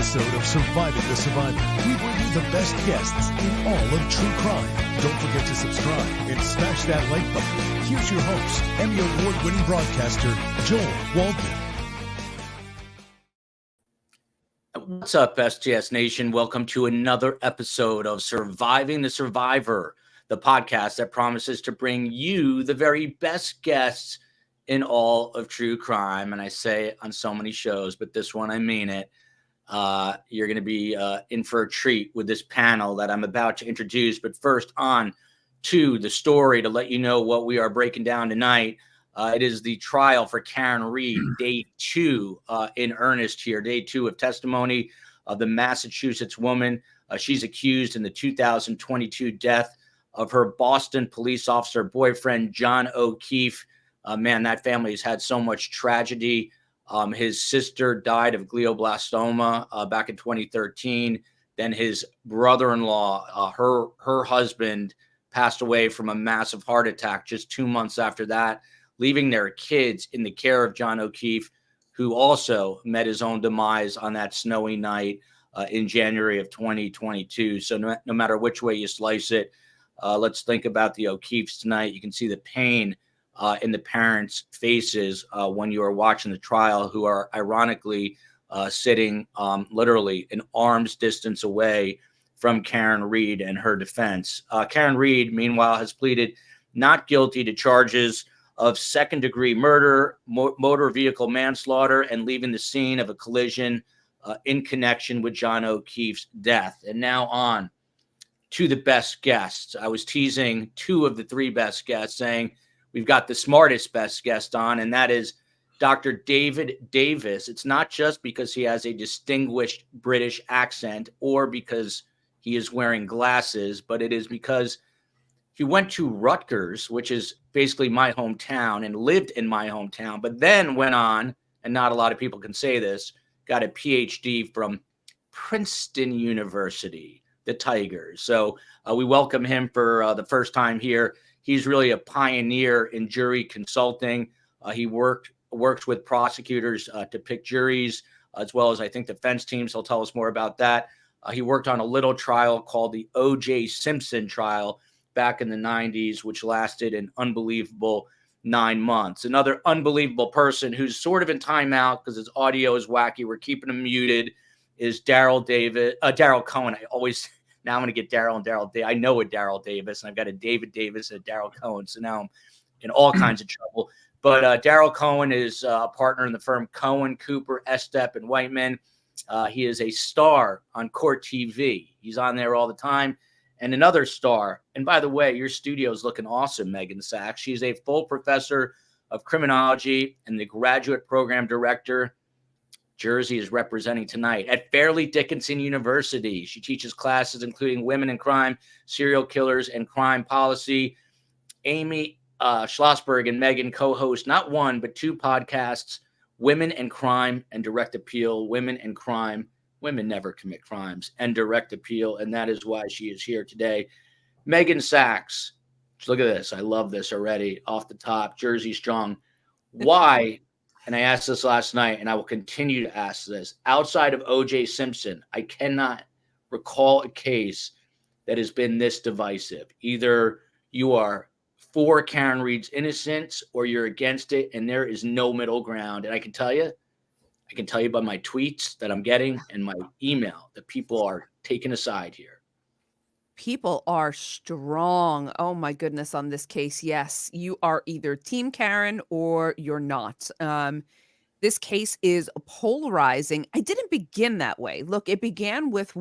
episode of Surviving the Survivor. We bring you the best guests in all of true crime. Don't forget to subscribe and smash that like button. Here's your host, Emmy Award-winning broadcaster, Joel Waldman. What's up, STS Nation? Welcome to another episode of Surviving the Survivor, the podcast that promises to bring you the very best guests in all of true crime. And I say it on so many shows, but this one, I mean it. You're going to be in for a treat with this panel that I'm about to introduce. But first, on to the story to let you know what we are breaking down tonight. It is the trial for Karen Read, day 2 in earnest here, day 2 of testimony of the Massachusetts woman. She's accused in the 2022 death of her Boston police officer boyfriend, John O'Keefe. Man, that family has had so much tragedy. His sister died of glioblastoma back in 2013. Then his brother-in-law, her husband, passed away from a massive heart attack just 2 months after that, leaving their kids in the care of John O'Keefe, who also met his own demise on that snowy night in January of 2022. So no matter which way you slice it, let's think about the O'Keefes tonight. You can see the pain in the parents' faces when you are watching the trial, who are ironically sitting literally an arm's distance away from Karen Read and her defense. Karen Read, meanwhile, has pleaded not guilty to charges of second-degree murder, motor vehicle manslaughter, and leaving the scene of a collision in connection with John O'Keefe's death. And now on to the best guests. I was teasing 2 of the 3 best guests, saying we've got the smartest best guest on, and that is Dr. David Davis. It's not just because he has a distinguished British accent or because he is wearing glasses, but it is because he went to Rutgers, which is basically my hometown, and lived in my hometown, but then went on, and not a lot of people can say this, got a PhD from Princeton University, the Tigers. So we welcome him for the first time here. He's really a pioneer in jury consulting. He works with prosecutors to pick juries, as well as I think defense teams. He'll tell us more about that. He worked on a little trial called the OJ Simpson trial back in the 90s, which lasted an unbelievable 9 months. Another unbelievable person who's sort of in timeout because his audio is wacky. We're keeping him muted. Is Daryl Cohen. Now I'm going to get Daryl and Daryl. I know a Daryl Davis, and I've got a David Davis and a Daryl Cohen. So now I'm in all kinds of trouble. But Daryl Cohen is a partner in the firm Cohen, Cooper, Estep, and Whiteman. He is a star on Court TV. He's on there all the time. And another star. And by the way, your studio is looking awesome, Megan Sachs. She's a full professor of criminology and the graduate program director. Jersey is representing tonight at Fairleigh Dickinson University. She teaches classes including women in crime, serial killers, and crime policy. Amy Schlossberg and Megan co-host not 1, but 2 podcasts, Women and Crime and Direct Appeal, Women and Crime, Women Never Commit Crimes, and Direct Appeal. And that is why she is here today. Megan Sachs, look at this. I love this already off the top. Jersey strong. Why? And I asked this last night, and I will continue to ask this. Outside of OJ Simpson, I cannot recall a case that has been this divisive. Either you are for Karen Read's innocence or you're against it, and there is no middle ground. And I can tell you by my tweets that I'm getting and my email that people are taking a side here. People are strong. Oh my goodness, on this case. Yes, you are either Team Karen or you're not. This case is polarizing. I didn't begin that way. Look, it began with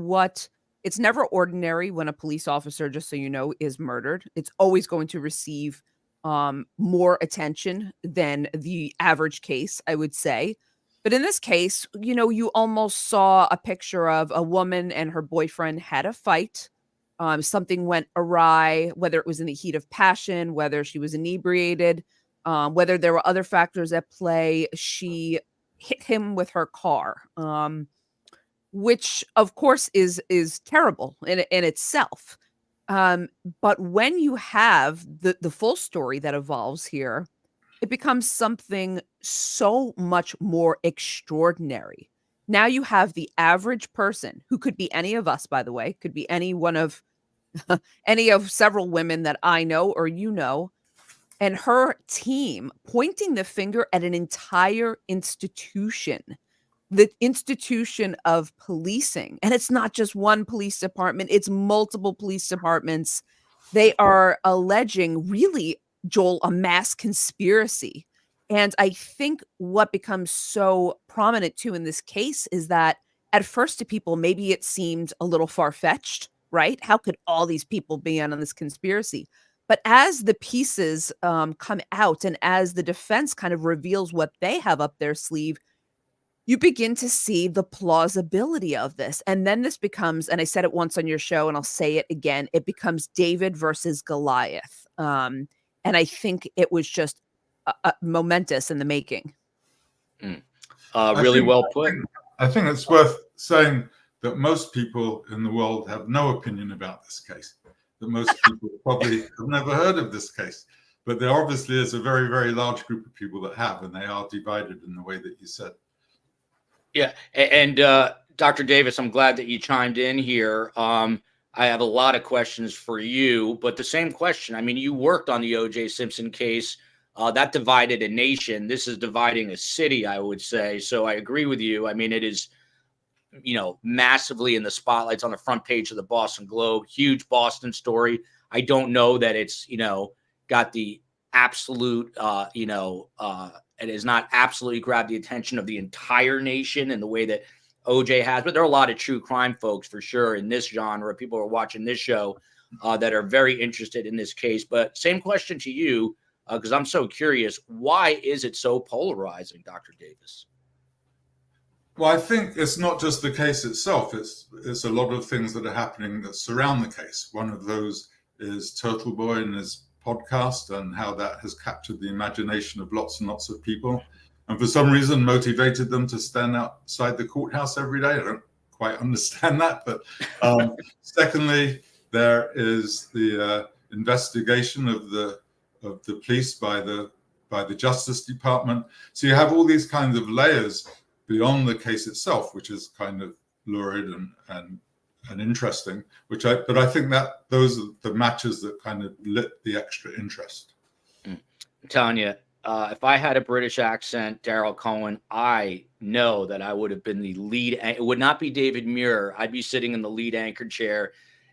it's never ordinary when a police officer, just so you know, is murdered. It's always going to receive more attention than the average case, I would say. But in this case, you almost saw a picture of a woman and her boyfriend had a fight. Something went awry, whether it was in the heat of passion, whether she was inebriated, whether there were other factors at play. She hit him with her car, which of course is terrible in itself. But when you have the full story that evolves here, it becomes something so much more extraordinary Now you have the average person, who could be any of us, by the way, could be any one of any of several women that I know or you know, and her team pointing the finger at an entire institution, the institution of policing. And it's not just one police department, it's multiple police departments. They are alleging, really, Joel, a mass conspiracy. And I think what becomes so prominent too in this case is that at first to people, maybe it seemed a little far-fetched, right? How could all these people be in on this conspiracy? But as the pieces come out and as the defense kind of reveals what they have up their sleeve, you begin to see the plausibility of this. And then this becomes, and I said it once on your show and I'll say it again, it becomes David versus Goliath. And I think it was just momentous in the making. Really well put. I think it's worth saying that most people in the world have no opinion about this case, that most people probably have never heard of this case. But there obviously is a very, very large group of people that have, and they are divided in the way that you said. Yeah. And Dr. Davis, I'm glad that you chimed in here. I have a lot of questions for you, but the same question. I mean, you worked on the OJ Simpson case. That divided a nation. This is dividing a city, I would say. So I agree with you. I mean, it is, massively in the spotlights on the front page of the Boston Globe. Huge Boston story. I don't know that it's, got the absolute, it has not absolutely grabbed the attention of the entire nation in the way that OJ has. But there are a lot of true crime folks for sure in this genre. People are watching this show that are very interested in this case. But same question to you, because I'm so curious. Why is it so polarizing, Dr. Davis? Well, I think it's not just the case itself. It's a lot of things that are happening that surround the case. One of those is Turtle Boy and his podcast and how that has captured the imagination of lots and lots of people. And for some reason, motivated them to stand outside the courthouse every day. I don't quite understand that. But secondly, there is the investigation of the police by the Justice Department. So you have all these kinds of layers beyond the case itself, which is kind of lurid and interesting, but I think that those are the matches that kind of lit the extra interest. I'm telling you, if I had a British accent, Daryl Cohen, I know that I would have been the lead. It would not be David Muir. I'd be sitting in the lead anchor chair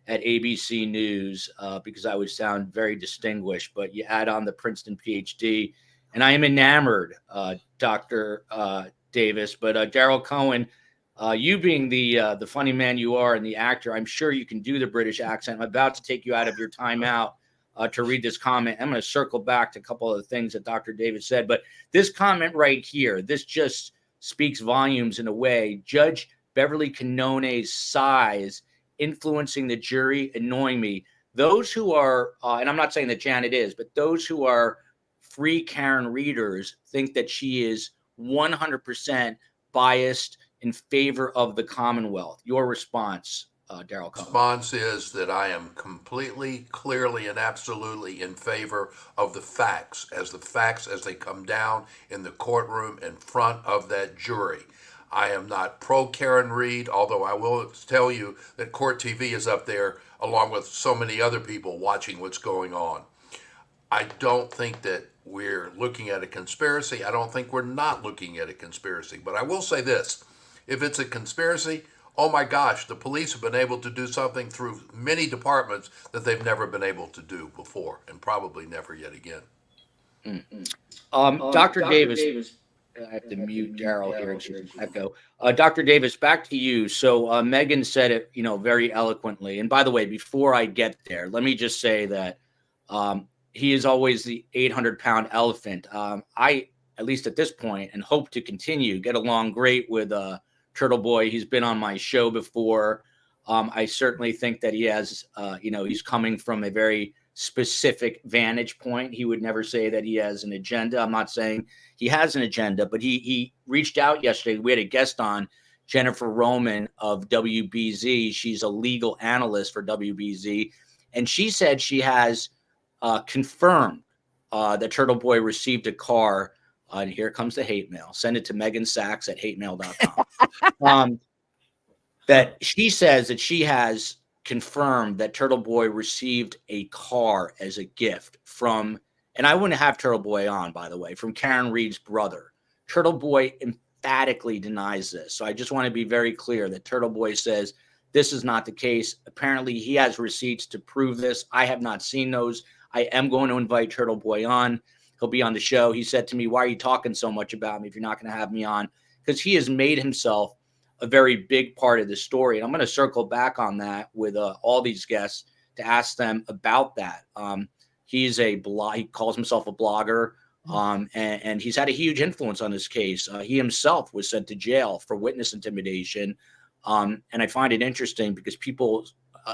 at ABC News because I would sound very distinguished. But you add on the Princeton PhD, and I am enamored, Dr. Davis. But Daryl Cohen, you being the funny man you are and the actor, I'm sure you can do the British accent. I'm about to take you out of your timeout to read this comment. I'm going to circle back to a couple of the things that Dr. Davis said, but this comment right here, this just speaks volumes in a way. Judge Beverly Canone's size influencing the jury, annoying me. Those who are, and I'm not saying that Janet is, but those who are free Karen readers think that she is 100% biased in favor of the Commonwealth. Your response, Daryl Cohen? Response is that I am completely, clearly, and absolutely in favor of the facts as they come down in the courtroom in front of that jury. I am not pro Karen Reed, although I will tell you that Court TV is up there along with so many other people watching what's going on. I don't think that we're looking at a conspiracy. I don't think we're not looking at a conspiracy. But I will say this. If it's a conspiracy, oh my gosh, the police have been able to do something through many departments that they've never been able to do before and probably never yet again. Dr. Davis, I have to mute Daryl here. Echo. Dr. Davis, back to you. So Megan said it, very eloquently. And by the way, before I get there, let me just say that he is always the 800-pound elephant. I, at least at this point, and hope to continue, get along great with Turtle Boy. He's been on my show before. I certainly think that he has, he's coming from a very specific vantage point. He would never say that he has an agenda. I'm not saying he has an agenda, but he reached out yesterday. We had a guest on, Jennifer Roman of WBZ. She's a legal analyst for WBZ. And she said she has confirmed that Turtle Boy received a car And here comes the hate mail. Send it to Megan Sachs at hatemail.com. That she says that she has confirmed that Turtle Boy received a car as a gift from, and I wouldn't have Turtle Boy on, by the way, from Karen Reed's brother. Turtle Boy emphatically denies this. So I just want to be very clear that Turtle Boy says this is not the case. Apparently, he has receipts to prove this. I have not seen those. I am going to invite Turtle Boy on. He'll be on the show. He said to me, "Why are you talking so much about me if you're not going to have me on?" Because he has made himself a very big part of the story. And I'm going to circle back on that with all these guests to ask them about that. He's he calls himself a blogger, and he's had a huge influence on this case. He himself was sent to jail for witness intimidation. And I find it interesting because people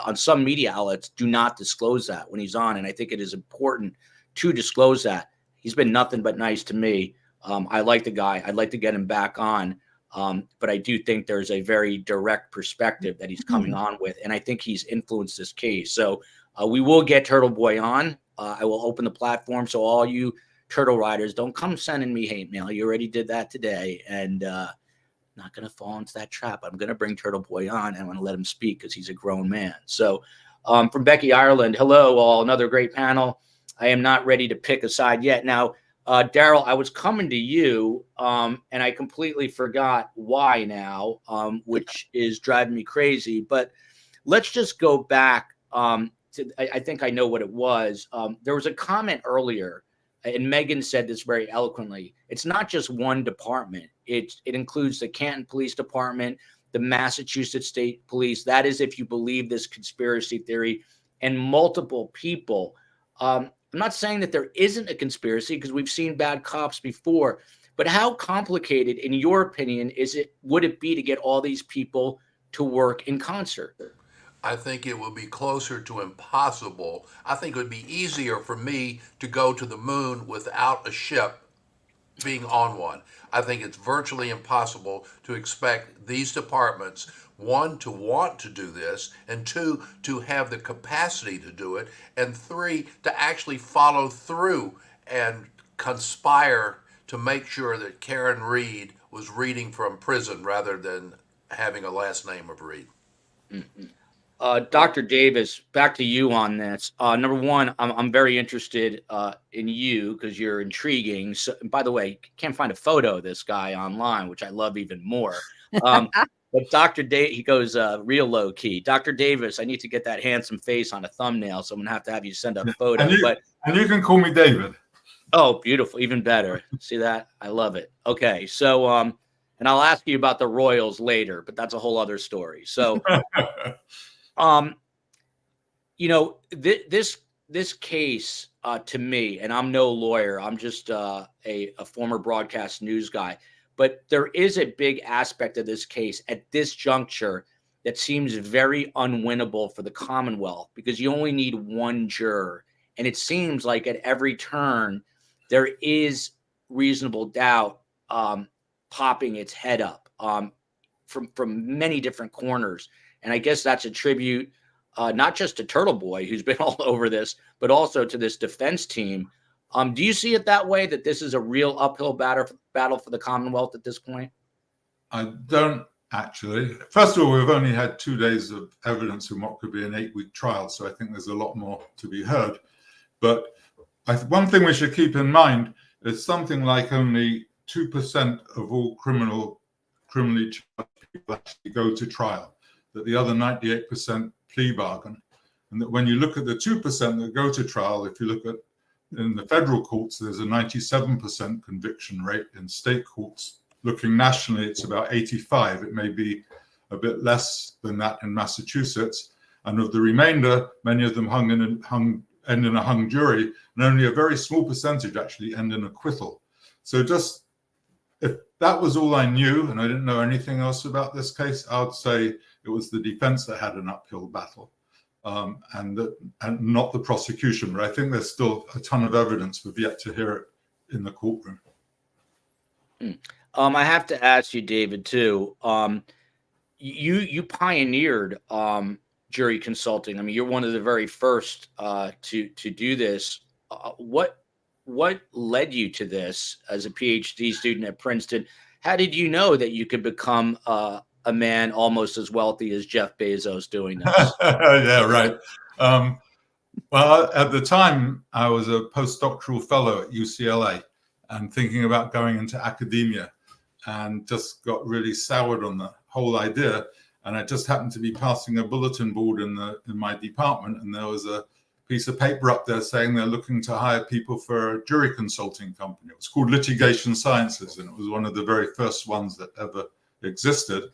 on some media outlets do not disclose that when he's on. And I think it is important to disclose that. He's been nothing but nice to me. I like the guy. I'd like to get him back on. But I do think there's a very direct perspective that he's coming on with. And I think he's influenced this case. So we will get Turtle Boy on. I will open the platform. So all you Turtle Riders, don't come sending me hate mail. You already did that today. And not going to fall into that trap. I'm going to bring Turtle Boy on and I'm going to let him speak because he's a grown man. So from Becky Ireland, hello all, another great panel. I am not ready to pick a side yet. Now, Daryl, I was coming to you, and I completely forgot why now, which is driving me crazy. But let's just go back I think I know what it was. There was a comment earlier, and Megan said this very eloquently. It's not just one department. It includes the Canton Police Department, the Massachusetts State Police. That is if you believe this conspiracy theory, and multiple people. I'm not saying that there isn't a conspiracy because we've seen bad cops before, but how complicated, in your opinion, would it be to get all these people to work in concert? I think it would be closer to impossible. I think it would be easier for me to go to the moon without a ship being on one. I think it's virtually impossible to expect these departments, one, to want to do this, and two, to have the capacity to do it, and three, to actually follow through and conspire to make sure that Karen Reed was reading from prison rather than having a last name of Reed. Mm-hmm. Dr. Davis, back to you on this. Number one, I'm very interested in you because you're intriguing. So, by the way, can't find a photo of this guy online, which I love even more. But Dr. Davis, he goes real low key. Dr. Davis, I need to get that handsome face on a thumbnail, so I'm gonna have you send a photo. And you can call me David. Oh, beautiful, even better. See that? I love it. Okay, so and I'll ask you about the Royals later, but that's a whole other story. So. This case to me, and I'm no lawyer, I'm just a former broadcast news guy, but there is a big aspect of this case at this juncture that seems very unwinnable for the Commonwealth because you only need one juror. And it seems like at every turn, there is reasonable doubt popping its head up from many different corners. And I guess that's a tribute not just to Turtle Boy, who's been all over this, but also to this defense team. Do you see it that way, that this is a real uphill battle for the Commonwealth at this point? I don't actually. First of all, we've only had 2 days of evidence in what could be an 8-week trial, so I think there's a lot more to be heard. But one thing we should keep in mind is something like only 2% of all criminally charged people actually go to trial, that the other 98% plea bargain. And that when you look at the 2% that go to trial, if you look at in the federal courts, there's a 97% conviction rate. In state courts, looking nationally, it's about 85. It may be a bit less than that in Massachusetts. And of the remainder, many of them end in a hung jury, and only a very small percentage actually end in acquittal. So just if that was all I knew and I didn't know anything else about this case, I would say it was the defense that had an uphill battle and not the prosecution. But I think there's still a ton of evidence. We've yet to hear it in the courtroom. I have to ask you, David, too. You pioneered jury consulting. I mean, you're one of the very first to do this. What what led you to this as a PhD student at Princeton? How did you know that you could become a man almost as wealthy as Jeff Bezos doing this? Yeah, right. Well, at the time, I was a postdoctoral fellow at UCLA and thinking about going into academia, and just got really soured on the whole idea. And I just happened to be passing a bulletin board in my department, and there was a piece of paper up there saying they're looking to hire people for a jury consulting company. It was called Litigation Sciences, and it was one of the very first ones that ever existed.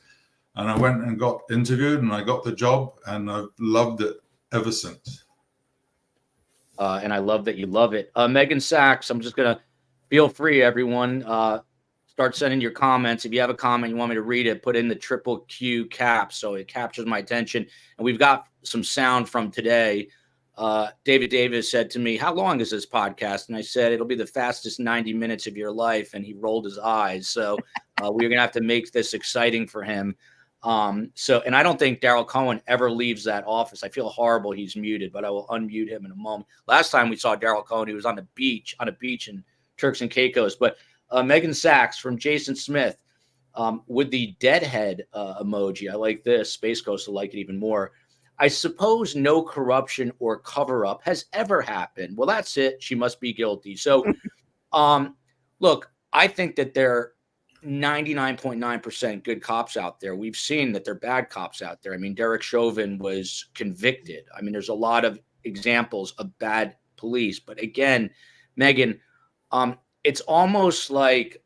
And I went and got interviewed, and I got the job, and I've loved it ever since. And I love that you love it. Megan Sachs, I'm just going to feel free, everyone. Start sending your comments. If you have a comment, you want me to read it, put in the triple Q cap so it captures my attention. And we've got some sound from today. David Davis said to me, "How long is this podcast?" And I said, "It'll be the fastest 90 minutes of your life." And he rolled his eyes. So we're going to have to make this exciting for him. And I don't think Daryl Cohen ever leaves that office. I feel horrible he's muted, but I will unmute him in a moment. Last time we saw Daryl Cohen, he was on a beach in Turks and Caicos. But Megan Sachs from Jason Smith with the deadhead emoji. I like this. Space Ghost will like it even more. "I suppose no corruption or cover-up has ever happened. Well, that's it. She must be guilty." So, look, I think that there are 99.9% good cops out there. We've seen that there are bad cops out there. I mean, Derek Chauvin was convicted. I mean, there's a lot of examples of bad police. But again, Megan, it's almost like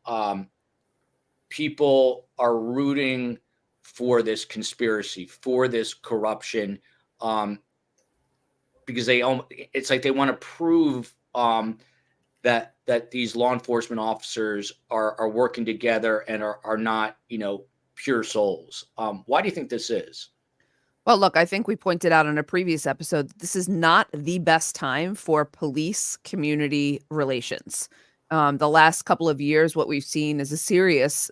people are rooting for this conspiracy, for this corruption, because it's like they want to prove that these law enforcement officers are working together and are not, pure souls. Why do you think this is? Well, look, I think we pointed out in a previous episode, this is not the best time for police community relations. The last couple of years, what we've seen is a serious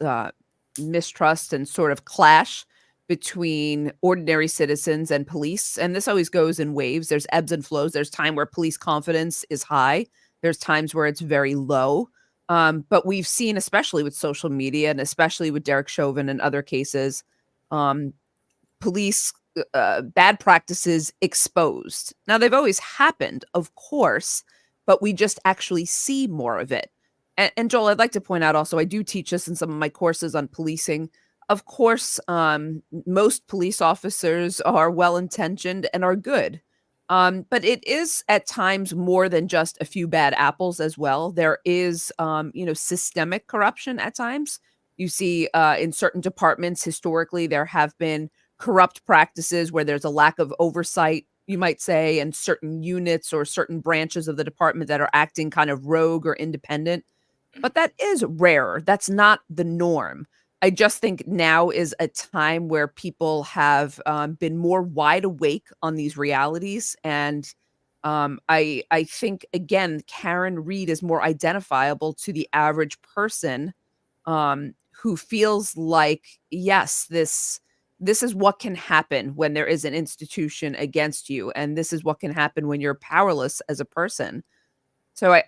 mistrust and sort of clash between ordinary citizens and police. And this always goes in waves. There's ebbs and flows. There's time where police confidence is high. There's times where it's very low. But we've seen, especially with social media and especially with Derek Chauvin and other cases, police bad practices exposed. Now, they've always happened, of course, but we just actually see more of it. And Joel, I'd like to point out also, I do teach this in some of my courses on policing. Of course, most police officers are well-intentioned and are good. But it is at times more than just a few bad apples as well. There is, systemic corruption at times. You see in certain departments, historically, there have been corrupt practices where there's a lack of oversight, you might say, and certain units or certain branches of the department that are acting kind of rogue or independent. But that is rarer. That's not the norm. I just think now is a time where people have been more wide awake on these realities. And I think, again, Karen Reed is more identifiable to the average person who feels like, yes, this is what can happen when there is an institution against you. And this is what can happen when you're powerless as a person. So I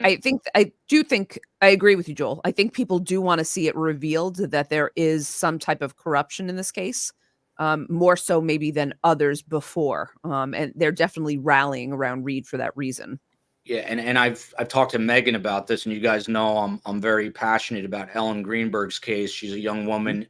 agree with you, Joel. I think people do want to see it revealed that there is some type of corruption in this case, more so maybe than others before. And they're definitely rallying around Reed for that reason. Yeah, and I've talked to Megan about this, and you guys know I'm very passionate about Ellen Greenberg's case. She's a young woman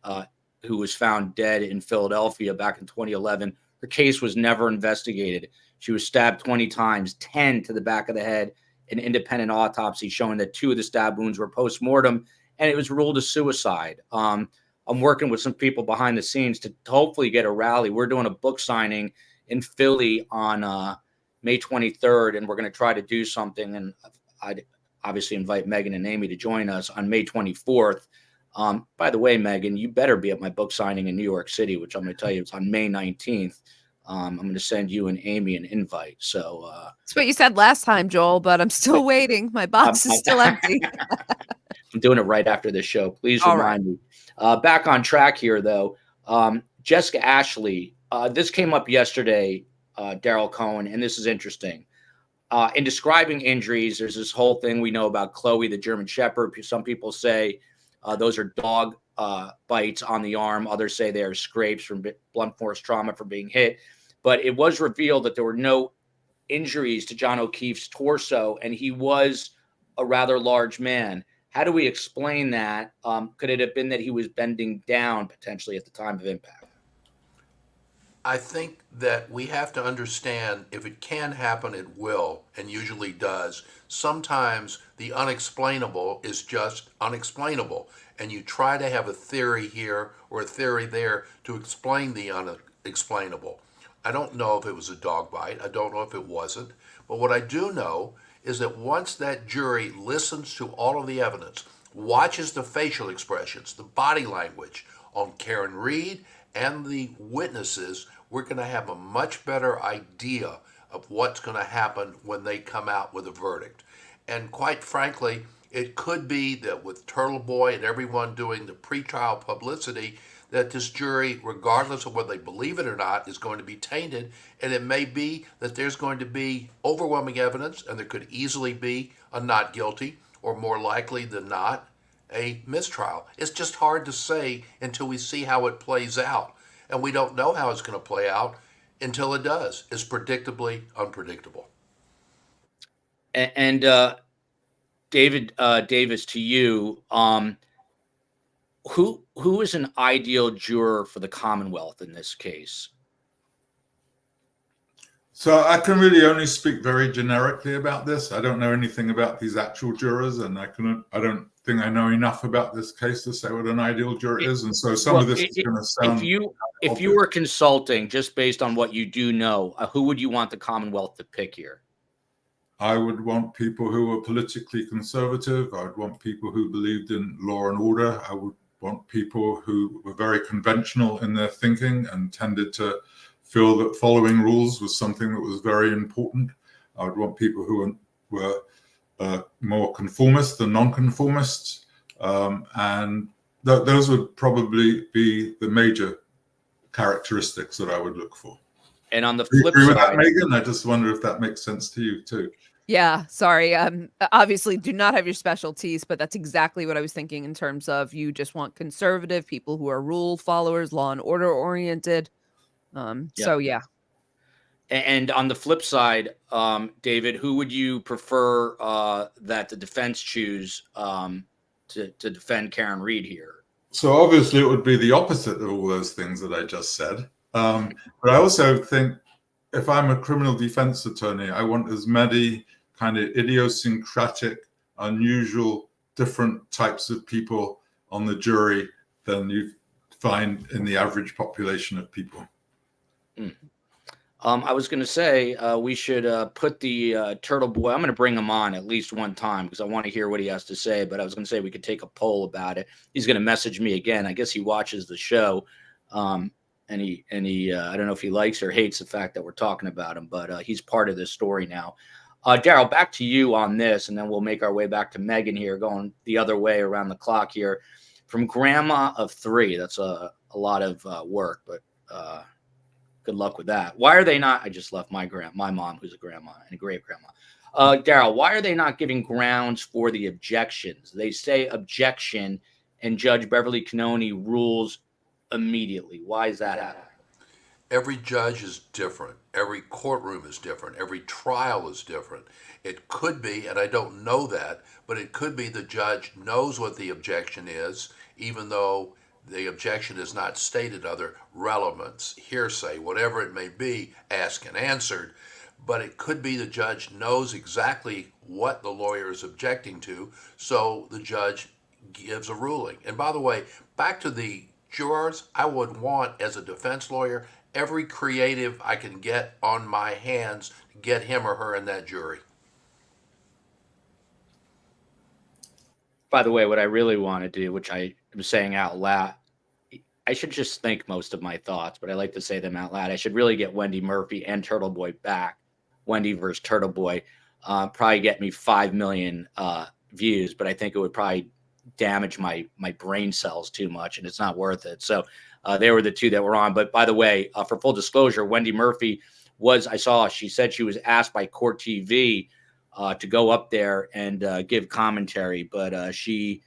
who was found dead in Philadelphia back in 2011. Her case was never investigated. She was stabbed 20 times, 10 to the back of the head. An independent autopsy showing that 2 of the stab wounds were post-mortem, and it was ruled a suicide. I'm working with some people behind the scenes to hopefully get a rally. We're doing a book signing in Philly on May 23rd, and we're going to try to do something. And I'd obviously invite Megan and Amy to join us on May 24th. By the way, Megan, you better be at my book signing in New York City, which I'm going to tell you it's on May 19th. I'm going to send you and Amy an invite. So that's what you said last time, Joel, but I'm still waiting. My box is still empty. I'm doing it right after this show. Please remind me. Back on track here, though. Jessica Ashley, this came up yesterday, Daryl Cohen, and this is interesting. In describing injuries, there's this whole thing we know about Chloe, the German Shepherd. Some people say those are dog bites on the arm. Others say they are scrapes from blunt force trauma from being hit. But it was revealed that there were no injuries to John O'Keefe's torso, and he was a rather large man. How do we explain that? Could it have been that he was bending down potentially at the time of impact? I think that we have to understand if it can happen, it will, and usually does. Sometimes the unexplainable is just unexplainable, and you try to have a theory here or a theory there to explain the unexplainable. I don't know if it was a dog bite. I don't know if it wasn't. But what I do know is that once that jury listens to all of the evidence, watches the facial expressions, the body language on Karen Reed and the witnesses, we're going to have a much better idea of what's going to happen when they come out with a verdict. And quite frankly, it could be that with Turtle Boy and everyone doing the pretrial publicity, that this jury, regardless of whether they believe it or not, is going to be tainted. And it may be that there's going to be overwhelming evidence, and there could easily be a not guilty, or more likely than not, a mistrial. It's just hard to say until we see how it plays out. And we don't know how it's going to play out until it does. It's predictably unpredictable. And David Davis, to you, who is an ideal juror for the Commonwealth in this case? So I can really only speak very generically about this. I don't know anything about these actual jurors, and I don't think I know enough about this case to say what an ideal juror is. And so some of this is going to sound. If you were consulting, just based on what you do know, who would you want the Commonwealth to pick here? I would want people who were politically conservative. I would want people who believed in law and order. I would want people who were very conventional in their thinking and tended to feel that following rules was something that was very important. I would want people who were more conformist than non-conformists. And those would probably be the major characteristics that I would look for. And on the flip side, with that, Megan, I just wonder if that makes sense to you too. Yeah, sorry. Obviously do not have your specialties, but that's exactly what I was thinking in terms of you just want conservative people who are rule followers, law and order oriented. So yeah. And on the flip side, David, who would you prefer that the defense choose to defend Karen Reed here? So obviously it would be the opposite of all those things that I just said. But I also think if I'm a criminal defense attorney, I want as many kind of idiosyncratic, unusual, different types of people on the jury than you find in the average population of people. I was going to say we should put the Turtle Boy. I'm going to bring him on at least one time because I want to hear what he has to say. But I was going to say we could take a poll about it. He's going to message me again. I guess he watches the show, and he I don't know if he likes or hates the fact that we're talking about him, but he's part of this story now. Daryl, back to you on this, and then we'll make our way back to Megan here, going the other way around the clock here. From grandma of 3, that's a lot of work, but good luck with that. Why are they not? I just left my mom, who's a grandma and a great grandma. Daryl, why are they not giving grounds for the objections? They say objection, and Judge Beverly Cannoni rules immediately. Why is that happening? Every judge is different. Every courtroom is different. Every trial is different. It could be, and I don't know that, but it could be the judge knows what the objection is, even though the objection is not stated, other relevance, hearsay, whatever it may be, asked and answered. But it could be the judge knows exactly what the lawyer is objecting to, so the judge gives a ruling. And by the way, back to the jurors, I would want, as a defense lawyer, every creative I can get on my hands to get him or her in that jury. By the way, what I really want to do, which I am saying out loud, I should just think most of my thoughts, but I like to say them out loud. I should really get Wendy Murphy and Turtle Boy back. Wendy versus Turtle Boy probably get me 5 million views, but I think it would probably damage my brain cells too much, and it's not worth it. So they were the two that were on. But by the way, for full disclosure, Wendy Murphy she said she was asked by Court TV to go up there and give commentary, but she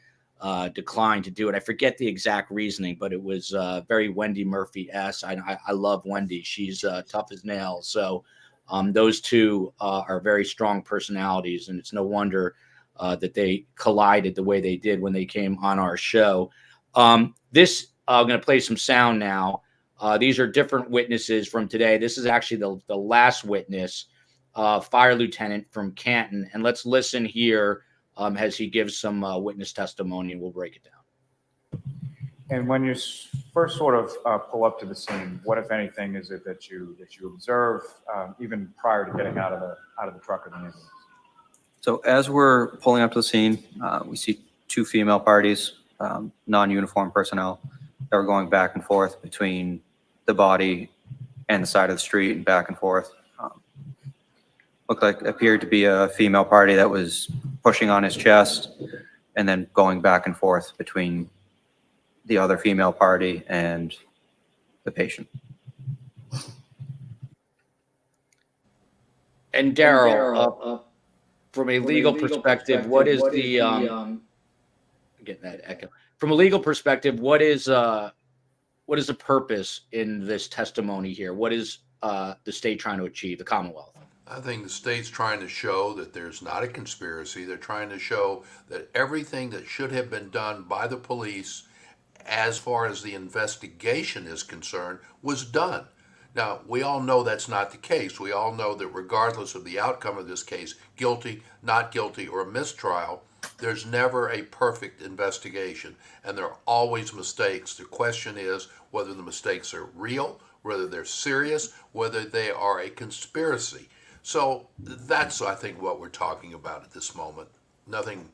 declined to do it. I forget the exact reasoning, but it was very Wendy Murphy-esque. I love Wendy. She's tough as nails. So those two are very strong personalities, and it's no wonder that they collided the way they did when they came on our show. I'm going to play some sound now. These are different witnesses from today. This is actually the last witness, Fire Lieutenant from Canton. And let's listen here as he gives some witness testimony, and we'll break it down. And when you first sort of pull up to the scene, what, if anything, is it that you observe even prior to getting out of the truck or the ambulance? So as we're pulling up to the scene, we see two female parties, non-uniformed personnel, that were going back and forth between the body and the side of the street and back and forth. Appeared to be a female party that was pushing on his chest and then going back and forth between the other female party and the patient. And Daryl, from a legal perspective, what is the getting that echo? From a legal perspective, what is the purpose in this testimony here? What is the state trying to achieve, the Commonwealth? I think the state's trying to show that there's not a conspiracy. They're trying to show that everything that should have been done by the police as far as the investigation is concerned was done. Now, we all know that's not the case. We all know that regardless of the outcome of this case, guilty, not guilty, or a mistrial, there's never a perfect investigation, and there are always mistakes. The question is whether the mistakes are real, whether they're serious, whether they are a conspiracy. So that's, I think, what we're talking about at this moment. Nothing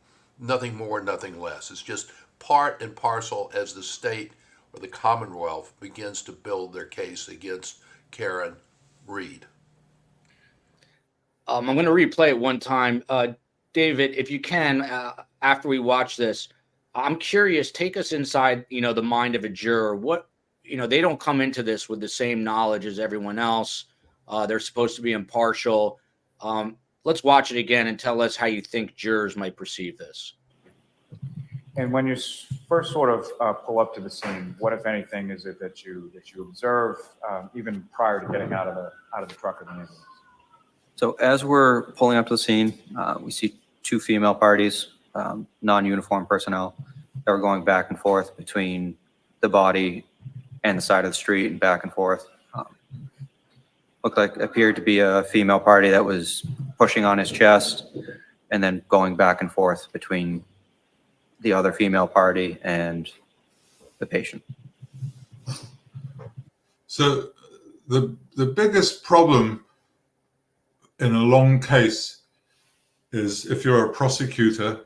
more, nothing less. It's just part and parcel as the state or the Commonwealth begins to build their case against Karen Reed. I'm going to replay it one time. David, if you can, after we watch this, I'm curious, take us inside, the mind of a juror. What, they don't come into this with the same knowledge as everyone else. They're supposed to be impartial. Let's watch it again and tell us how you think jurors might perceive this. And when you first sort of pull up to the scene, what, if anything, is it that you observe even prior to getting out of the truck or the ambulance? So as we're pulling up to the scene, we see two female parties, non-uniformed personnel, that were going back and forth between the body and the side of the street and back and forth. Appeared to be a female party that was pushing on his chest and then going back and forth between the other female party and the patient. So the biggest problem in a long case is, if you're a prosecutor,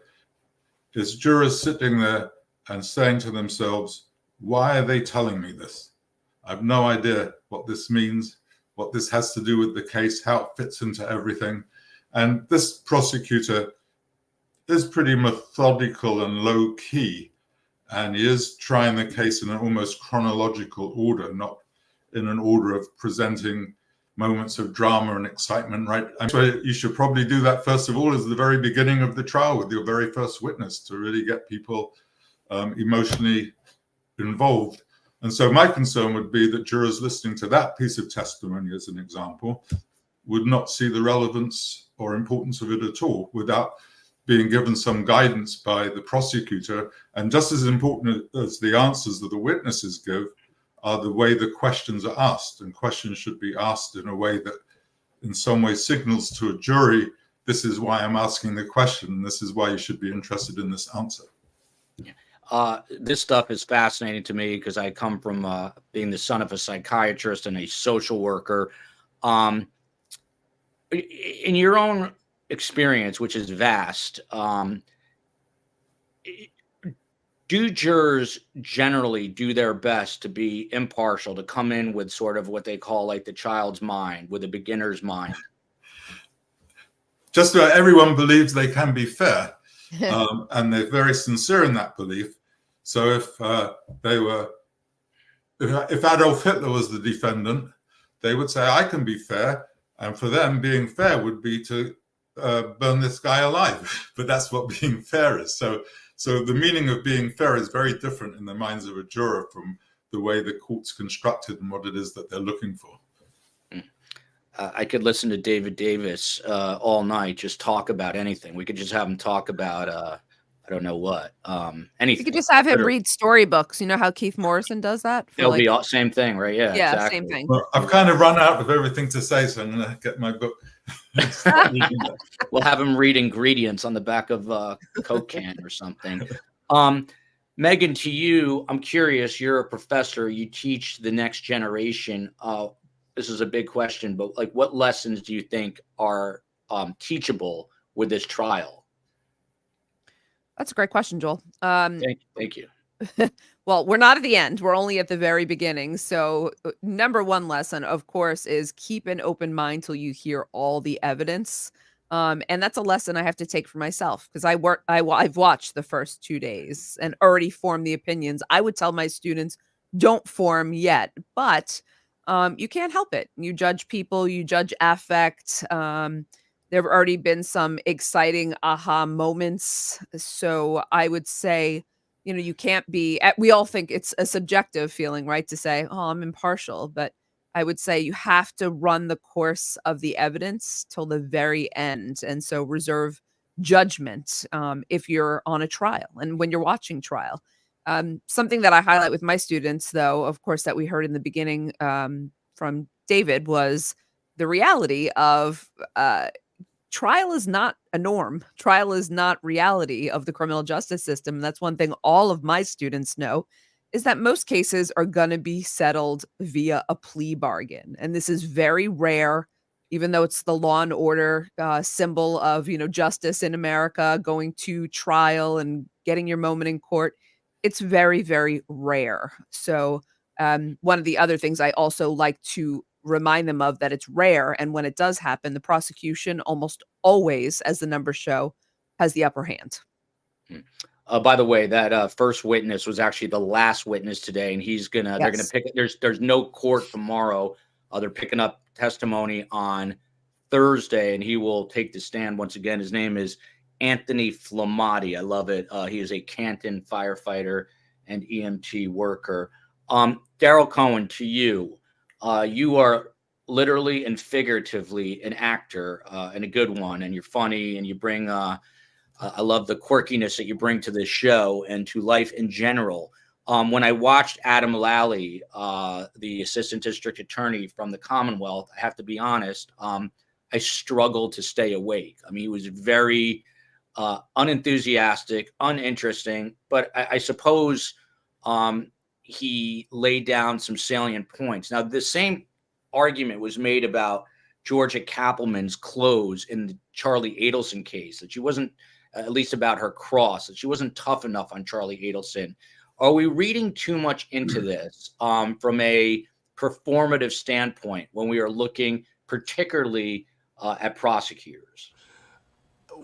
is jurors sitting there and saying to themselves, why are they telling me this? I have no idea what this means, what this has to do with the case, how it fits into everything. And this prosecutor is pretty methodical and low key, and he is trying the case in an almost chronological order, not in an order of presenting moments of drama and excitement, right? I'm sure you should probably do that first of all as the very beginning of the trial with your very first witness to really get people emotionally involved. And so my concern would be that jurors listening to that piece of testimony, as an example, would not see the relevance or importance of it at all without being given some guidance by the prosecutor. And just as important as the answers that the witnesses give are the way the questions are asked. And questions should be asked in a way that in some way signals to a jury, this is why I'm asking the question, and this is why you should be interested in this answer. This stuff is fascinating to me because I come from being the son of a psychiatrist and a social worker. In your own experience, which is vast, do jurors generally do their best to be impartial, to come in with sort of what they call like the child's mind, with a beginner's mind? Just about everyone believes they can be fair. And they're very sincere in that belief. So if Adolf Hitler was the defendant, they would say, I can be fair. And for them, being fair would be to burn this guy alive. But that's what being fair is. So the meaning of being fair is very different in the minds of a juror from the way the court's constructed and what it is that they're looking for. I could listen to David Davis all night, just talk about anything. We could just have him talk about, I don't know what, anything. You could just have him read storybooks. You know how Keith Morrison does that? It'll be all same thing, right? Yeah, exactly. Same thing. Well, I've kind of run out of everything to say, so I'm going to get my book. We'll have him read ingredients on the back of a Coke can or something. Megan, to you, I'm curious. You're a professor. You teach the next generation. This is a big question, but like, what lessons do you think are teachable with this trial? That's a great question, Joel. Thank you. Well, we're not at the end. We're only at the very beginning. So number one lesson, of course, is keep an open mind till you hear all the evidence. And that's a lesson I have to take for myself because I've watched the first 2 days and already formed the opinions. I would tell my students, don't form yet, but you can't help it. You judge people, you judge affect. There have already been some exciting aha moments. So I would say, you can't be, we all think it's a subjective feeling, right? To say, oh, I'm impartial. But I would say you have to run the course of the evidence till the very end. And so reserve judgment if you're on a trial and when you're watching trial. Something that I highlight with my students, though, of course, that we heard in the beginning from David was the reality of trial is not a norm. Trial is not reality of the criminal justice system. And that's one thing all of my students know is that most cases are going to be settled via a plea bargain. And this is very rare, even though it's the law and order symbol of, justice in America, going to trial and getting your moment in court. It's very, very rare. So one of the other things I also like to remind them of that it's rare. And when it does happen, the prosecution almost always, as the numbers show, has the upper hand. By the way, that first witness was actually the last witness today, and they're gonna pick. There's no court tomorrow. They're picking up testimony on Thursday, and he will take the stand once again. His name is Anthony Flamati. I love it. He is a Canton firefighter and EMT worker. Daryl Cohen, to you. You are literally and figuratively an actor and a good one, and you're funny, and you bring I love the quirkiness that you bring to this show and to life in general. When I watched Adam Lally, the assistant district attorney from the Commonwealth, I have to be honest, I struggled to stay awake. I mean, he was very unenthusiastic, uninteresting, but I suppose he laid down some salient points. Now, the same argument was made about Georgia Kappelman's clothes in the Charlie Adelson case, that she wasn't, at least about her cross, that she wasn't tough enough on Charlie Adelson. Are we reading too much into this from a performative standpoint when we are looking particularly at prosecutors?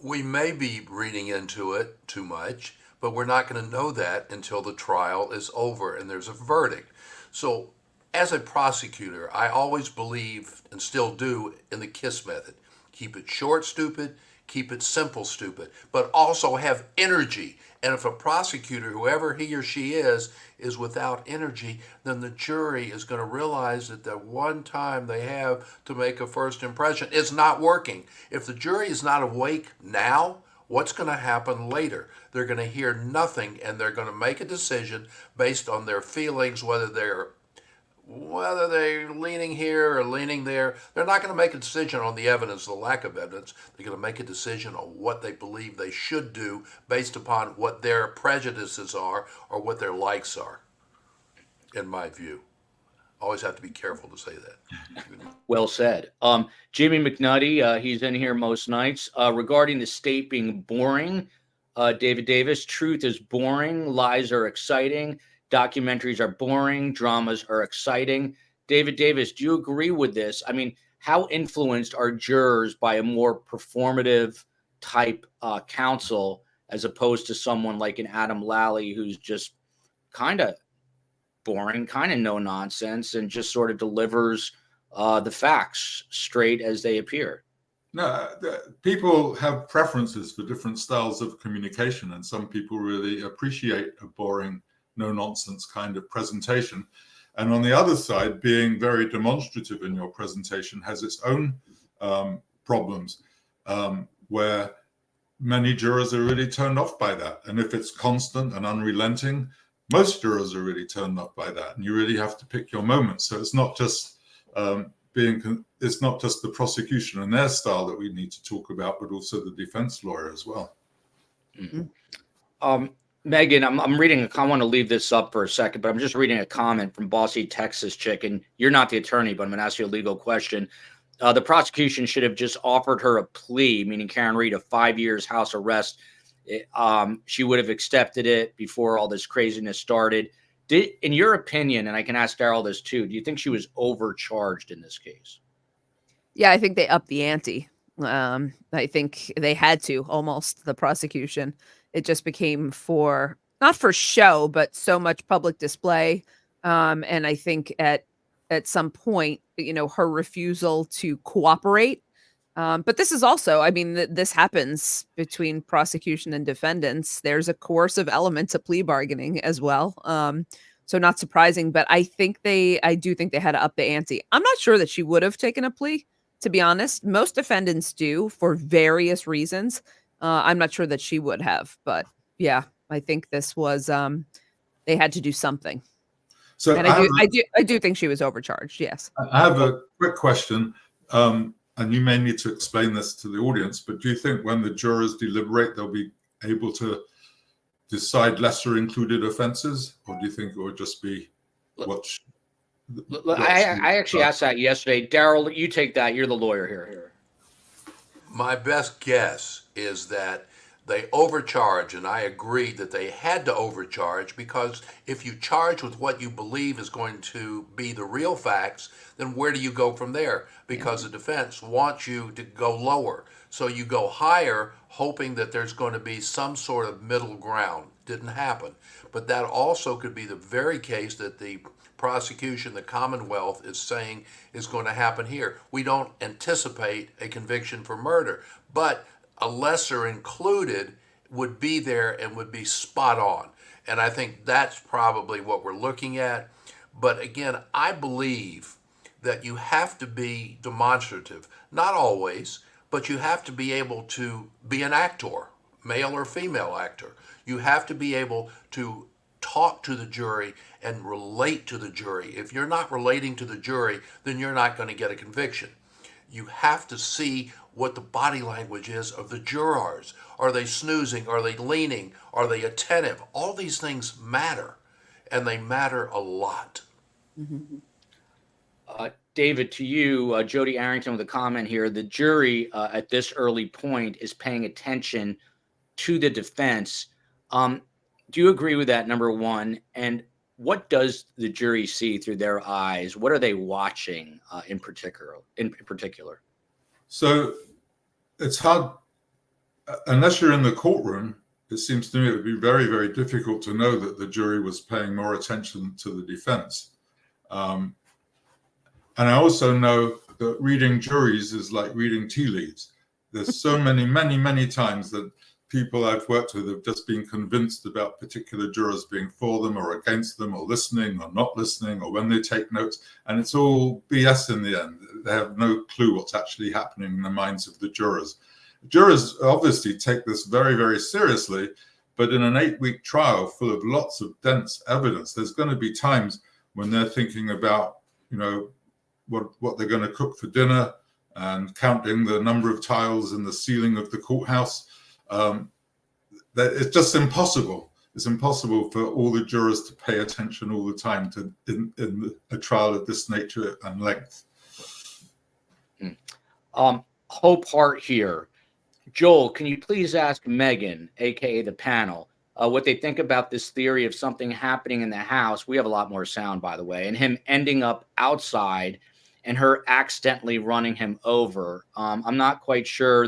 We may be reading into it too much, but we're not going to know that until the trial is over and there's a verdict. So as a prosecutor, I always believe and still do in the KISS method. Keep it short, stupid. Keep it simple, stupid. But also have energy. And if a prosecutor, whoever he or she is without energy, then the jury is going to realize that the one time they have to make a first impression is not working. If the jury is not awake now, what's going to happen later? They're going to hear nothing, and they're going to make a decision based on their feelings, whether they're leaning here or leaning there. They're not going to make a decision on the evidence, the lack of evidence. They're going to make a decision on what they believe they should do based upon what their prejudices are or what their likes are, in my view. Always have to be careful to say that. Well said. Jimmy McNutty, he's in here most nights. Regarding the state being boring, David Davis, truth is boring, lies are exciting, documentaries are boring, dramas are exciting. David Davis, do you agree with this? I mean, how influenced are jurors by a more performative type counsel as opposed to someone like an Adam Lally who's just kind of boring, kind of no nonsense, and just sort of delivers the facts straight as they appear. No, people have preferences for different styles of communication, and some people really appreciate a boring, no-nonsense kind of presentation. And on the other side, being very demonstrative in your presentation has its own problems, where many jurors are really turned off by that. And if it's constant and unrelenting, most jurors are really turned off by that. And you really have to pick your moments. So it's not just it's not just the prosecution and their style that we need to talk about, but also the defense lawyer as well. Mm-hmm. Megan, I'm reading I want to leave this up for a second, but I'm just reading a comment from Bossy Texas Chicken. You're not the attorney, but I'm going to ask you a legal question. The prosecution should have just offered her a plea, meaning Karen Reed, of 5 years house arrest. She would have accepted it before all this craziness started. In your opinion, and I can ask Daryl this too, do you think she was overcharged in this case? Yeah, I think they upped the ante. I think they had to, almost, the prosecution. It just became not for show, but so much public display. And I think at some point, her refusal to cooperate. But this is also, I mean, this happens between prosecution and defendants. There's a coercive element to plea bargaining as well. So not surprising, but I do think they had to up the ante. I'm not sure that she would have taken a plea, to be honest. Most defendants do for various reasons. I'm not sure that she would have, but yeah, I think this was, they had to do something. So and I do think she was overcharged. Yes. I have a quick question. And you may need to explain this to the audience, but do you think when the jurors deliberate, they'll be able to decide lesser included offenses, or do you think it would just be I actually asked that yesterday. Daryl, you take that. You're the lawyer here. My best guess is that they overcharge, and I agree that they had to overcharge, because if you charge with what you believe is going to be the real facts, then where do you go from there? Because the defense wants you to go lower. So you go higher, hoping that there's going to be some sort of middle ground. Didn't happen. But that also could be the very case that the prosecution, the Commonwealth, is saying is going to happen here. We don't anticipate a conviction for murder, but a lesser included would be there and would be spot on. And I think that's probably what we're looking at. But again, I believe that you have to be demonstrative. Not always, but you have to be able to be an actor, male or female actor. You have to be able to talk to the jury and relate to the jury. If you're not relating to the jury, then you're not going to get a conviction. You have to see what the body language is of the jurors. Are they snoozing? Are they leaning? Are they attentive? All these things matter, and they matter a lot. Mm-hmm. David, to you, Jody Arrington with a comment here. The jury at this early point is paying attention to the defense. Do you agree with that, number one? And what does the jury see through their eyes? What are they watching in particular? So it's hard, unless you're in the courtroom, it seems to me it would be very, very difficult to know that the jury was paying more attention to the defense. And I also know that reading juries is like reading tea leaves. There's so many times that people I've worked with have just been convinced about particular jurors being for them or against them, or listening or not listening, or when they take notes. And it's all BS in the end. They have no clue what's actually happening in the minds of the jurors. Jurors obviously take this very, very seriously, but in an 8-week trial full of lots of dense evidence, there's going to be times when they're thinking about, what they're going to cook for dinner and counting the number of tiles in the ceiling of the courthouse. It's just impossible. It's impossible for all the jurors to pay attention all the time in a trial of this nature and length. Hope Hart here. Joel, can you please ask Megan, aka the panel, what they think about this theory of something happening in the house? We have a lot more sound, by the way, and him ending up outside and her accidentally running him over. I'm not quite sure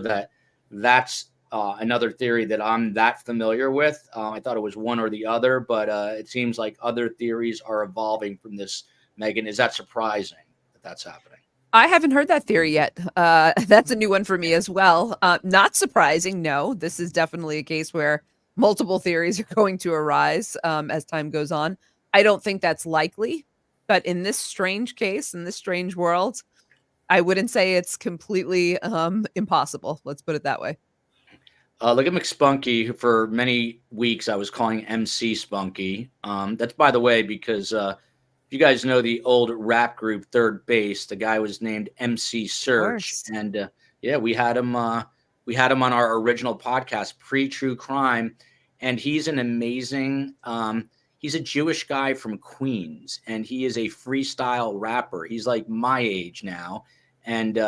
that's another theory that I'm that familiar with. I thought it was one or the other, but it seems like other theories are evolving from this. Megan, is that surprising that that's happening? I haven't heard that theory yet. That's a new one for me as well. Not surprising. No, this is definitely a case where multiple theories are going to arise as time goes on. I don't think that's likely, but in this strange case, in this strange world, I wouldn't say it's completely impossible. Let's put it that way. Look at McSpunky, who for many weeks I was calling MC Spunky. That's, by the way, because if you guys know the old rap group Third Base, the guy was named MC Search, and yeah, we had him on our original podcast, Pre-True Crime, and he's an amazing. He's a Jewish guy from Queens, and he is a freestyle rapper. He's like my age now, and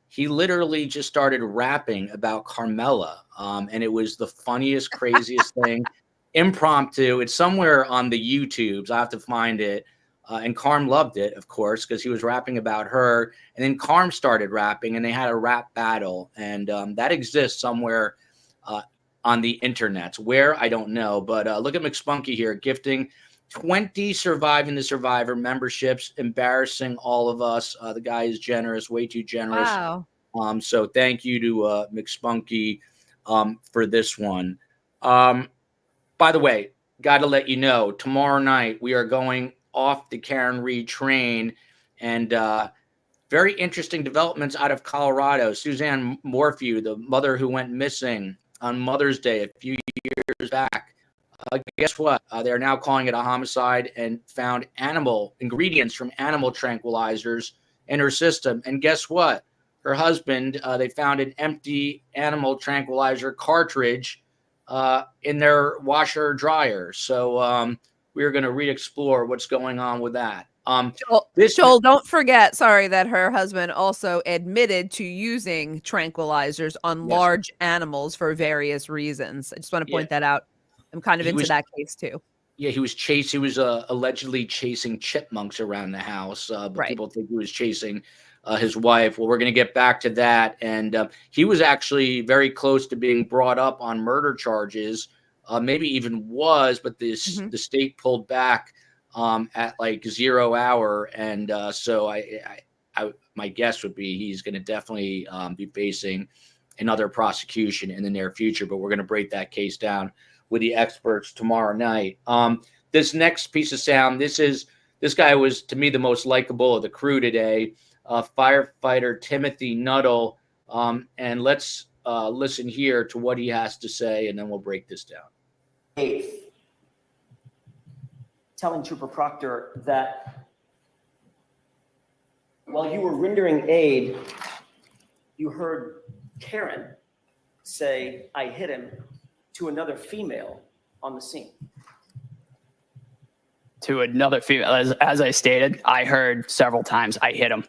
he literally just started rapping about Carmela, and it was the funniest, craziest thing. Impromptu. It's somewhere on the YouTubes. I have to find it. And Carm loved it, of course, because he was rapping about her. And then Carm started rapping, and they had a rap battle. And that exists somewhere on the internet. Where, I don't know. But look at McSpunky here, gifting 20 Surviving the Survivor memberships, embarrassing all of us. The guy is generous, way too generous. Wow. So thank you to McSpunky for this one. By the way, got to let you know, tomorrow night we are going off the Karen Reed train, and very interesting developments out of Colorado. Suzanne Morphew, the mother who went missing on Mother's Day a few years back. Guess what? They're now calling it a homicide and found animal ingredients from animal tranquilizers in her system. And guess what? Her husband, they found an empty animal tranquilizer cartridge in their washer dryer. So we're going to re-explore what's going on with that. Joel, don't forget, sorry, that her husband also admitted to using tranquilizers on large animals for various reasons. I just want to point that out. I'm kind of into that case too. Yeah, he was allegedly chasing chipmunks around the house, but people think he was chasing his wife. Well, we're going to get back to that. And he was actually very close to being brought up on murder charges, maybe even was, but the state pulled back at like 0 hour. And so I my guess would be he's going to definitely be facing another prosecution in the near future, but we're going to break that case down with the experts tomorrow night. This next piece of sound, this guy was, to me, the most likable of the crew today, firefighter Timothy Nuttall. And let's listen here to what he has to say, and then we'll break this down. 8th, telling Trooper Proctor that while you were rendering aid, you heard Karen say, "I hit him," to another female on the scene. To another female, as I stated, I heard several times, "I hit him."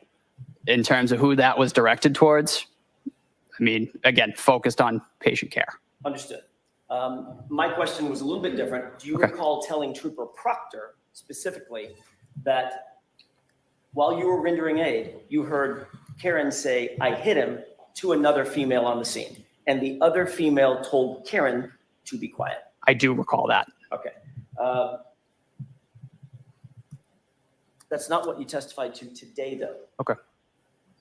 In terms of who that was directed towards, I mean, again, focused on patient care. Understood. My question was a little bit different. Do you recall telling Trooper Proctor specifically that while you were rendering aid, you heard Karen say, "I hit him," to another female on the scene, and the other female told Karen to be quiet? I do recall that. Okay. That's not what you testified to today, though. Okay.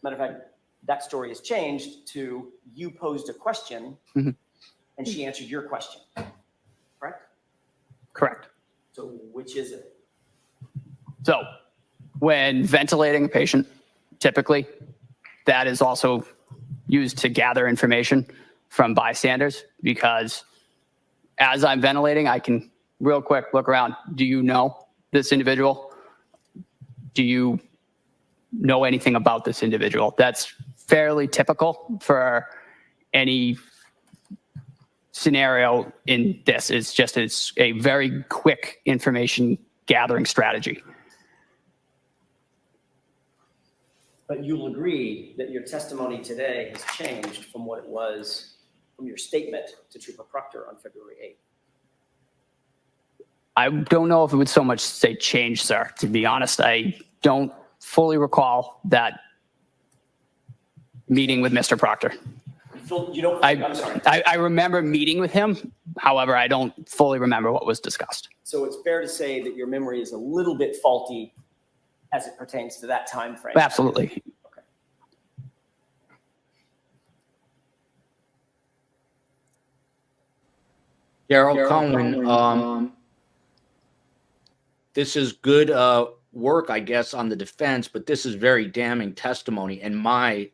Matter of fact, that story has changed to you posed a question and she answered your question, correct? Correct. So which is it? So when ventilating a patient, typically that is also used to gather information from bystanders, because as I'm ventilating, I can real quick look around. Do you know this individual? Do you know anything about this individual? That's fairly typical for any scenario in this. It's a very quick information gathering strategy. But you'll agree that your testimony today has changed from what it was from your statement to Trooper Proctor on February 8th. I don't know if it would so much say change, sir. To be honest, I don't fully recall that meeting with Mr. Proctor. You don't, I'm sorry. I remember meeting with him. However, I don't fully remember what was discussed. So it's fair to say that your memory is a little bit faulty as it pertains to that time frame. Absolutely. Okay. Daryl Cohen, this is good work, I guess, on the defense, but this is very damning testimony in my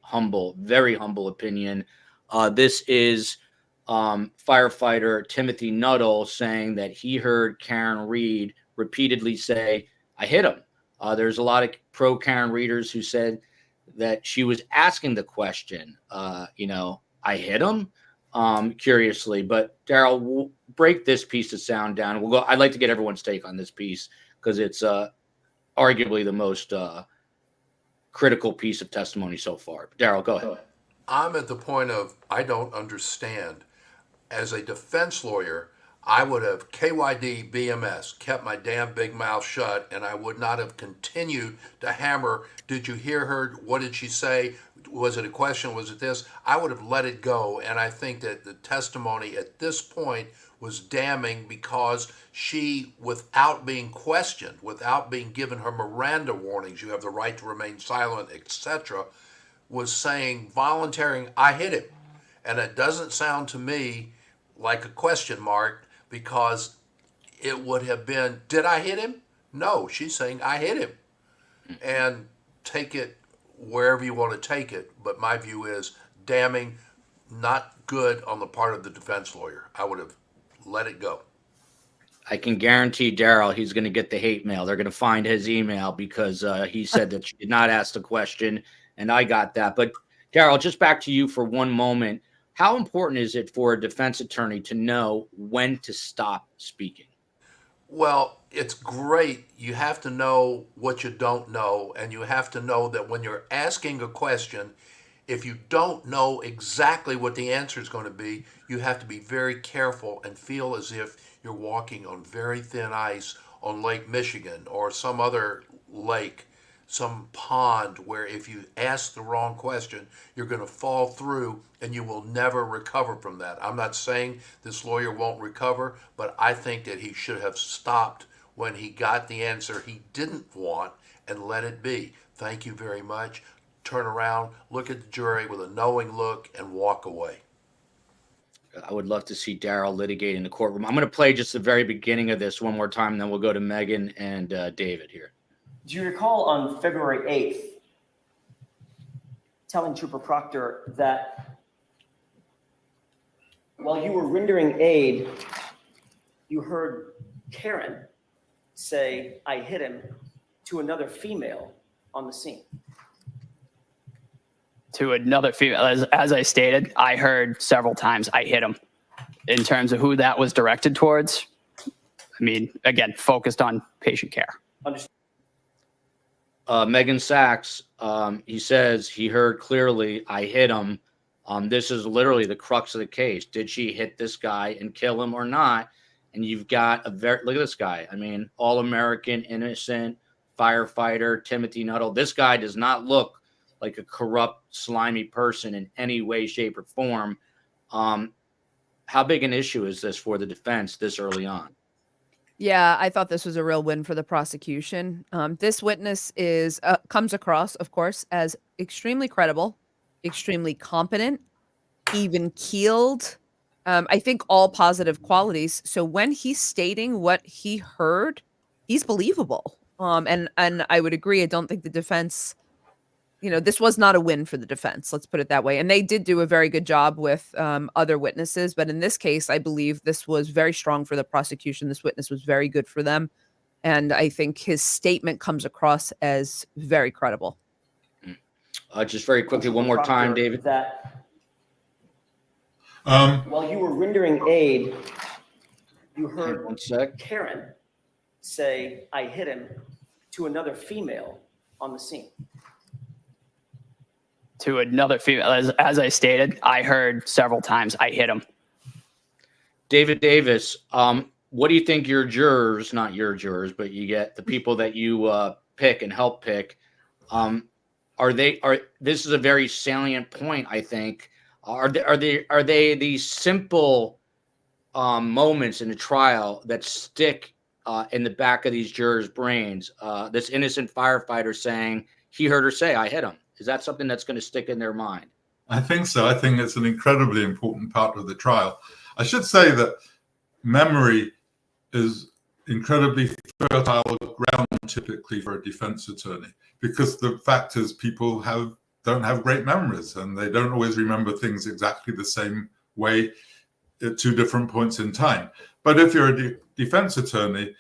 very humble opinion. This is firefighter Timothy Nuttall saying that he heard Karen Reed repeatedly say, "I hit him." There's a lot of pro Karen readers who said that she was asking the question, I hit him, curiously. But Daryl, we'll break this piece of sound down. We'll go. I'd like to get everyone's take on this piece because it's arguably the most critical piece of testimony so far. Daryl, go ahead. I'm at the point of I don't understand. As a defense lawyer, I would have KYD BMS, kept my damn big mouth shut, and I would not have continued to hammer. Did you hear her? What did she say? Was it a question? Was it this? I would have let it go. And I think that the testimony at this point was damning because she, without being questioned, without being given her Miranda warnings, you have the right to remain silent, etc., was saying, volunteering, I hit him. And it doesn't sound to me like a question mark, because it would have been, did I hit him? No, she's saying I hit him. And take it wherever you want to take it. But my view is damning, not good on the part of the defense lawyer. I would have let it go. I can guarantee Daryl he's going to get the hate mail. They're going to find his email because he said that she did not ask the question, and I got that. But Daryl, just back to you for one moment. How important is it for a defense attorney to know when to stop speaking? Well, it's great. You have to know what you don't know, and you have to know that when you're asking a question, if you don't know exactly what the answer is going to be, you have to be very careful and feel as if you're walking on very thin ice on Lake Michigan or some other lake, some pond, where if you ask the wrong question, you're going to fall through and you will never recover from that. I'm not saying this lawyer won't recover, but I think that he should have stopped when he got the answer he didn't want and let it be. Thank you very much. Turn around, look at the jury with a knowing look, and walk away. I would love to see Daryl litigate in the courtroom. I'm going to play just the very beginning of this one more time, and then we'll go to Megan and David here. Do you recall on February 8th telling Trooper Proctor that while you were rendering aid, you heard Karen say, "I hit him," to another female on the scene? To another female, as I stated, I heard several times, "I hit him." In terms of who that was directed towards, I mean, again, focused on patient care. Understood. Megan Sachs, he says he heard clearly, "I hit him." This is literally the crux of the case. Did she hit this guy and kill him or not? And you've got look at this guy. I mean, all-American, innocent firefighter, Timothy Nuttall. This guy does not look like a corrupt, slimy person in any way, shape, or form. How big an issue is this for the defense this early on? Yeah, I thought this was a real win for the prosecution. This witness comes across, of course, as extremely credible, extremely competent, even keeled. I think all positive qualities. So when he's stating what he heard, he's believable. And I would agree. I don't think the defense, this was not a win for the defense. Let's put it that way. And they did do a very good job with other witnesses. But in this case, I believe this was very strong for the prosecution. This witness was very good for them. And I think his statement comes across as very credible. Just very quickly, one more time, David. That while you were rendering aid, you heard Karen say, "I hit him," to another female on the scene. To another female, as I stated, I heard several times, "I hit him." David Davis, what do you think your jurors, not your jurors, but you get the people that you pick and help pick, this is a very salient point, I think. Are they these simple moments in the trial that stick in the back of these jurors' brains? This innocent firefighter saying he heard her say, "I hit him." Is that something that's going to stick in their mind? I think so. I think it's an incredibly important part of the trial. I should say that memory is incredibly fertile ground typically for a defense attorney, because the fact is people don't have great memories and they don't always remember things exactly the same way at two different points in time. But if you're a defense attorney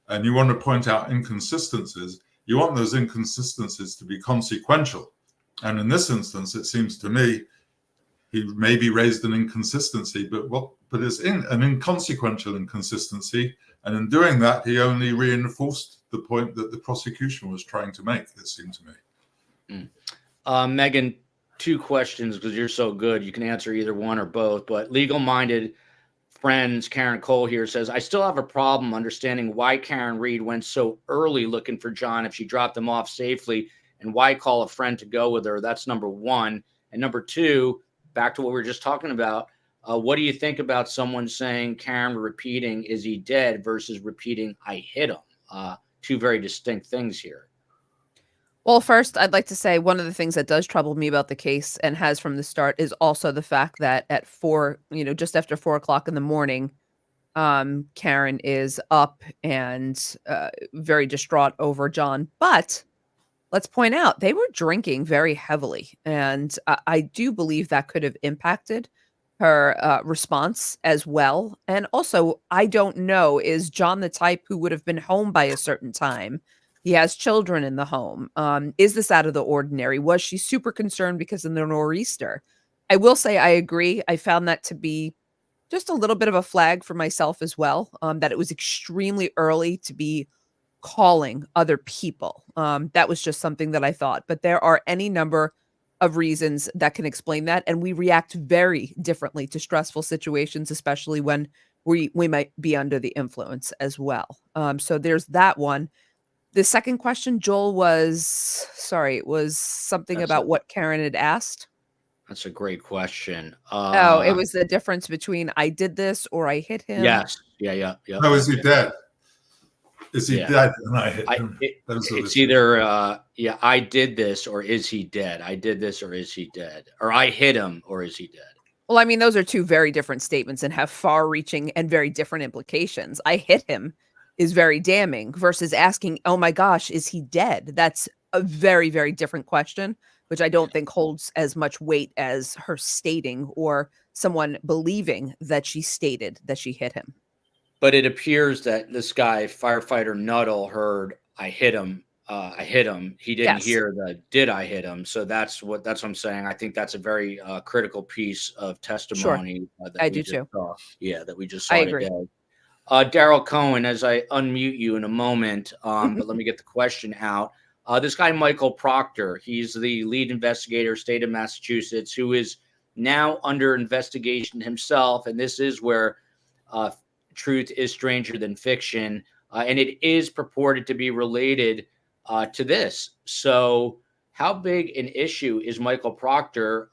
and you want to point out inconsistencies, you want those inconsistencies to be consequential. And in this instance, it seems to me he maybe raised an inconsistency, but it's an inconsequential inconsistency. And in doing that, he only reinforced the point that the prosecution was trying to make, it seemed to me. Megan, two questions, because you're so good. You can answer either one or both. But legal-minded friends, Karen Cole here says, I still have a problem understanding why Karen Reed went so early looking for John if she dropped him off safely, and why call a friend to go with her. That's number one. And number two, back to what we were just talking about, what do you think about someone saying Karen repeating, is he dead, versus repeating, I hit him? Two very distinct things here. Well, first, I'd like to say one of the things that does trouble me about the case, and has from the start, is also the fact that at just after 4:00 in the morning, Karen is up and very distraught over John. But let's point out, they were drinking very heavily. And I do believe that could have impacted her response as well. And also, I don't know, is John the type who would have been home by a certain time? He has children in the home. Is this out of the ordinary? Was she super concerned because of the nor'easter? I will say I agree. I found that to be just a little bit of a flag for myself as well, that it was extremely early to be calling other people. That was just something that I thought. But there are any number of reasons that can explain that. And we react very differently to stressful situations, especially when we might be under the influence as well. So there's that one. The second question, Joel, was something about what Karen had asked. That's a great question. It was the difference between I did this or I hit him. Yes. Yeah. No, is he dead? Is he dead and I hit him? It's either, I did this or is he dead? I did this or is he dead? Or I hit him or is he dead? Well, I mean, those are two very different statements and have far-reaching and very different implications. I hit him is very damning versus asking, oh my gosh, is he dead? That's a very, very different question, which I don't think holds as much weight as her stating or someone believing that she stated that she hit him. But it appears that this guy, Firefighter Nuttall, heard I hit him. He didn't hear the did I hit him. So that's what I'm saying. I think that's a very critical piece of testimony. Sure. I do too. That we just saw I agree. today. Daryl Cohen, as I unmute you in a moment, but let me get the question out. This guy, Michael Proctor, he's the lead investigator, state of Massachusetts, who is now under investigation himself. And this is where truth is stranger than fiction. And it is purported to be related to this. So how big an issue is Michael Proctor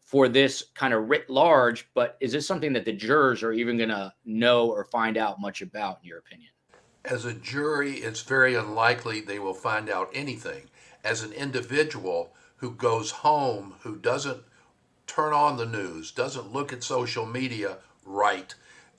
for this kind of writ large? But is this something that the jurors are even going to know or find out much about, in your opinion? As a jury, it's very unlikely they will find out anything. As an individual who goes home, who doesn't turn on the news, doesn't look at social media,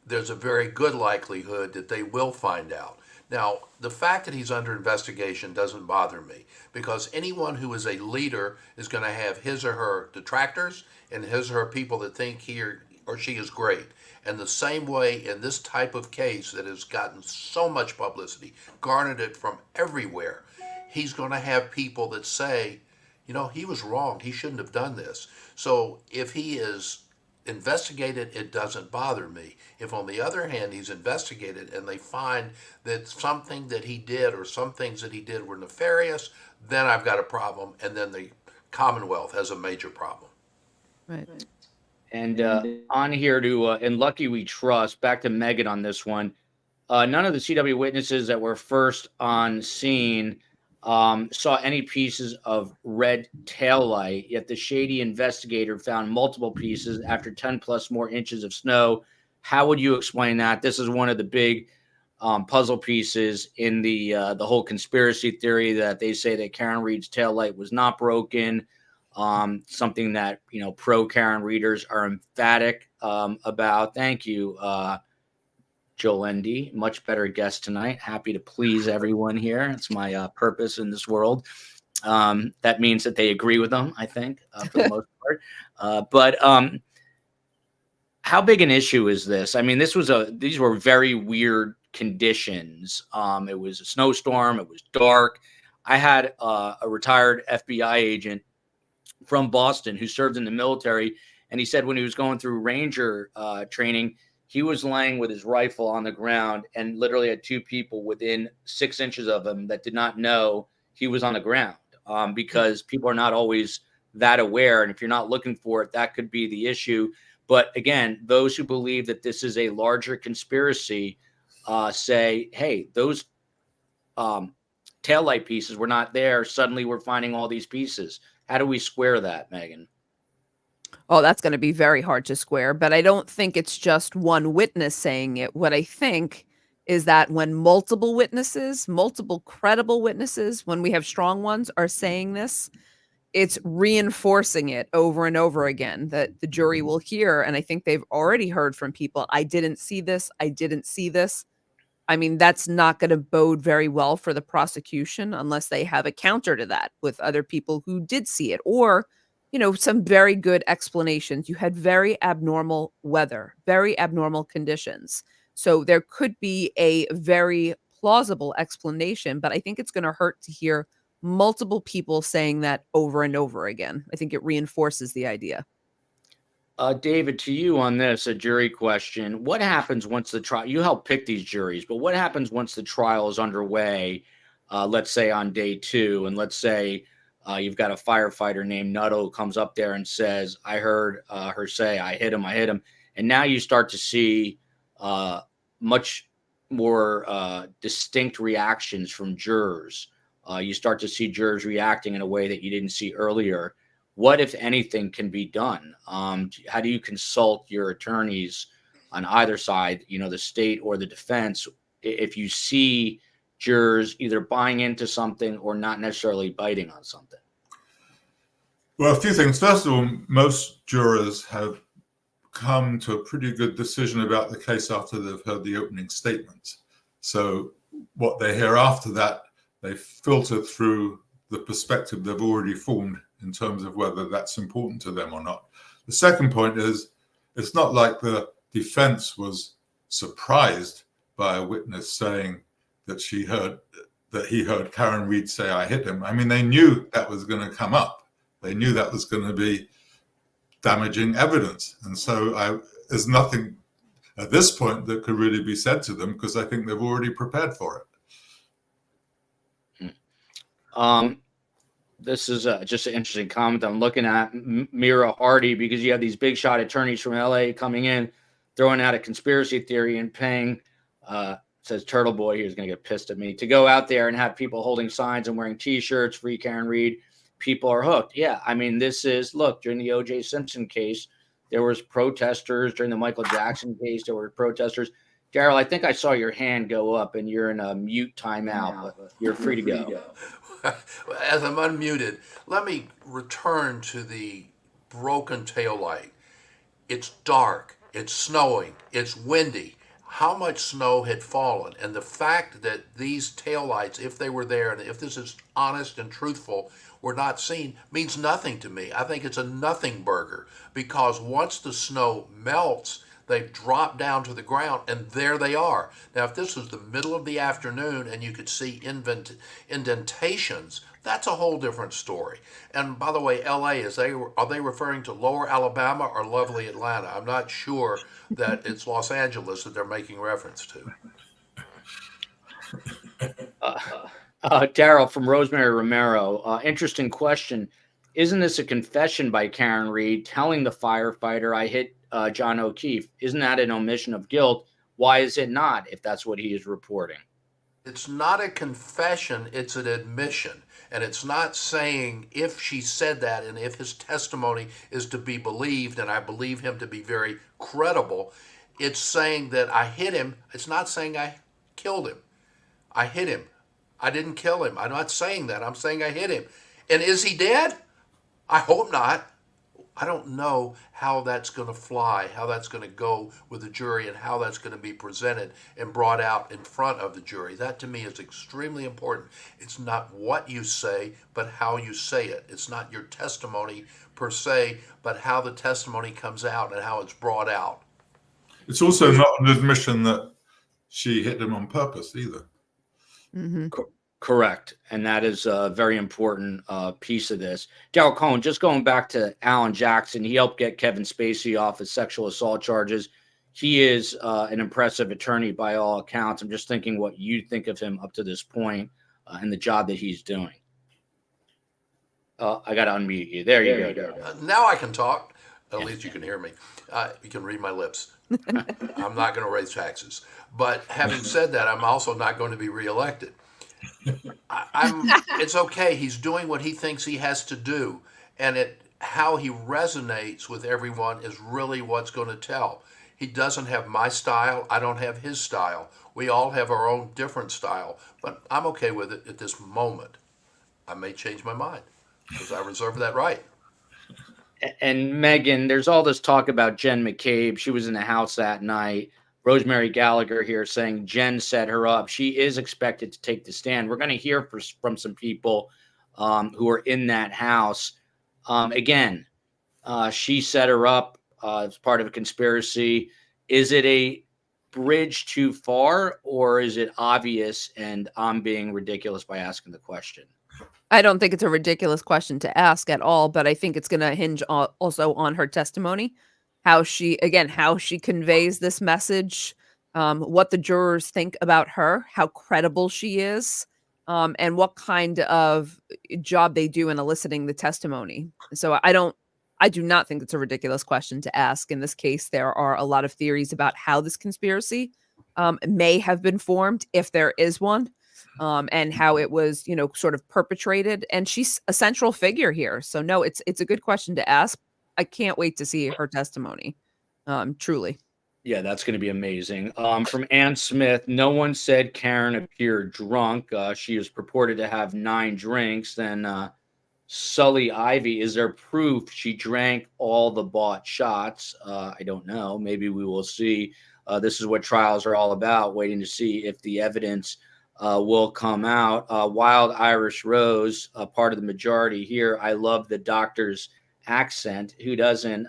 there's a very good likelihood that they will find out. Now, the fact that he's under investigation doesn't bother me, because anyone who is a leader is going to have his or her detractors and his or her people that think he or she is great. And the same way in this type of case that has gotten so much publicity, garnered it from everywhere, he's going to have people that say, he was wrong. He shouldn't have done this. So if he is investigated, it doesn't bother me. If on the other hand he's investigated and they find that something that he did or some things that he did were nefarious, then I've got a problem, and then the Commonwealth has a major problem. Right. And on here to In Lucky We Trust, back to Megan on this one. None of the CW witnesses that were first on scene saw any pieces of red taillight, yet the shady investigator found multiple pieces after 10 plus more inches of snow. How would you explain that? This is one of the big puzzle pieces in the whole conspiracy theory, that they say that Karen Reed's taillight was not broken. Something that, pro Karen readers are emphatic about. Thank you, Joel Endy, much better guest tonight. Happy to please everyone here. It's my purpose in this world. That means that they agree with them, I think, for the most part. But how big an issue is this? I mean, these were very weird conditions. It was a snowstorm. It was dark. I had a retired FBI agent from Boston who served in the military, and he said when he was going through Ranger training, he was laying with his rifle on the ground and literally had two people within 6 inches of him that did not know he was on the ground, because people are not always that aware. And if you're not looking for it, that could be the issue. But again, those who believe that this is a larger conspiracy say, hey, those taillight pieces were not there. Suddenly we're finding all these pieces. How do we square that, Megan? Oh, that's going to be very hard to square, but I don't think it's just one witness saying it. What I think is that when multiple witnesses, multiple credible witnesses, when we have strong ones are saying this, it's reinforcing it over and over again that the jury will hear. And I think they've already heard from people. I didn't see this. I didn't see this. I mean, that's not going to bode very well for the prosecution unless they have a counter to that with other people who did see it, or, some very good explanations. You had very abnormal weather, very abnormal conditions. So there could be a very plausible explanation, but I think it's going to hurt to hear multiple people saying that over and over again. I think it reinforces the idea. David, to you on this, a jury question. What happens once the trial, you help pick these juries, but what happens once the trial is underway, let's say on day 2, and let's say you've got a firefighter named Nuttall who comes up there and says, I heard her say, I hit him. And now you start to see much more distinct reactions from jurors. You start to see jurors reacting in a way that you didn't see earlier. What, if anything, can be done? How do you consult your attorneys on either side, the state or the defense, if you see jurors either buying into something or not necessarily biting on something? Well, a few things. First of all, most jurors have come to a pretty good decision about the case after they've heard the opening statement. So what they hear after that, they filter through the perspective they've already formed in terms of whether that's important to them or not. The second point is, it's not like the defense was surprised by a witness saying that he heard Karen Reed say, I hit him. I mean, they knew that was going to come up. They knew that was going to be damaging evidence. And so there's nothing at this point that could really be said to them, because I think they've already prepared for it. This is just an interesting comment. I'm looking at Mira Hardy, because you have these big shot attorneys from LA coming in, throwing out a conspiracy theory and paying, says Turtle Boy, he's going to get pissed at me, to go out there and have people holding signs and wearing T-shirts, free Karen Reed. People are hooked. Yeah, I mean, look, during the OJ Simpson case, there was protesters. During the Michael Jackson case, there were protesters. Daryl, I think I saw your hand go up and you're in a mute timeout, but you're free to go. As I'm unmuted, let me return to the broken taillight. It's dark, it's snowing, it's windy. How much snow had fallen? And the fact that these taillights, if they were there, and if this is honest and truthful, were not seen, means nothing to me. I think it's a nothing burger, because once the snow melts, they drop down to the ground, and there they are. Now, if this was the middle of the afternoon and you could see indentations, that's a whole different story. And by the way, LA, are they referring to Lower Alabama or lovely Atlanta? I'm not sure that it's Los Angeles that they're making reference to. Daryl from Rosemary Romero, interesting question. Isn't this a confession by Karen Reed telling the firefighter, I hit John O'Keefe? Isn't that an omission of guilt? Why is it not, if that's what he is reporting? It's not a confession, it's an admission. And it's not saying if she said that and if his testimony is to be believed, and I believe him to be very credible, it's saying that I hit him. It's not saying I killed him. I hit him. I didn't kill him. I'm not saying that. I'm saying I hit him. And is he dead? I hope not. I don't know how that's going to fly, how that's going to go with the jury, and how that's going to be presented and brought out in front of the jury. That to me is extremely important. It's not what you say, but how you say it. It's not your testimony per se, but how the testimony comes out and how it's brought out. It's also not an admission that she hit him on purpose either. Mm-hmm. Correct. And that is a very important piece of this. Darrell Cohen, just going back to Alan Jackson, he helped get Kevin Spacey off of sexual assault charges. He is an impressive attorney by all accounts. I'm just thinking what you think of him up to this point and the job that he's doing. I got to unmute you. There you go. Now I can talk. At least you can hear me. You can read my lips. I'm not going to raise taxes. But having said that, I'm also not going to be reelected. It's okay. He's doing what he thinks he has to do, and how he resonates with everyone is really what's going to tell. He doesn't have my style. I don't have his style. We all have our own different style, but I'm okay with it at this moment. I may change my mind because I reserve that right. And Megan, there's all this talk about Jen McCabe. She was in the house that night. Rosemary Gallagher here saying Jen set her up. She is expected to take the stand. We're going to hear from some people who are in that house. Again, she set her up as part of a conspiracy. Is it a bridge too far, or is it obvious and I'm being ridiculous by asking the question? I don't think it's a ridiculous question to ask at all, but I think it's going to hinge also on her testimony, how she conveys this message, what the jurors think about her, how credible she is, and what kind of job they do in eliciting the testimony. So I do not think it's a ridiculous question to ask. In this case, there are a lot of theories about how this conspiracy may have been formed, if there is one. And how it was, sort of perpetrated. And she's a central figure here. So no, it's a good question to ask. I can't wait to see her testimony. Truly. Yeah, that's going to be amazing. From Ann Smith, no one said Karen appeared drunk. She was purported to have 9 drinks. Then Sully Ivy, is there proof she drank all the bought shots? I don't know. Maybe we will see. This is what trials are all about, waiting to see if the evidence will come out. Wild Irish Rose, part of the majority here. I love the doctor's accent. Who doesn't?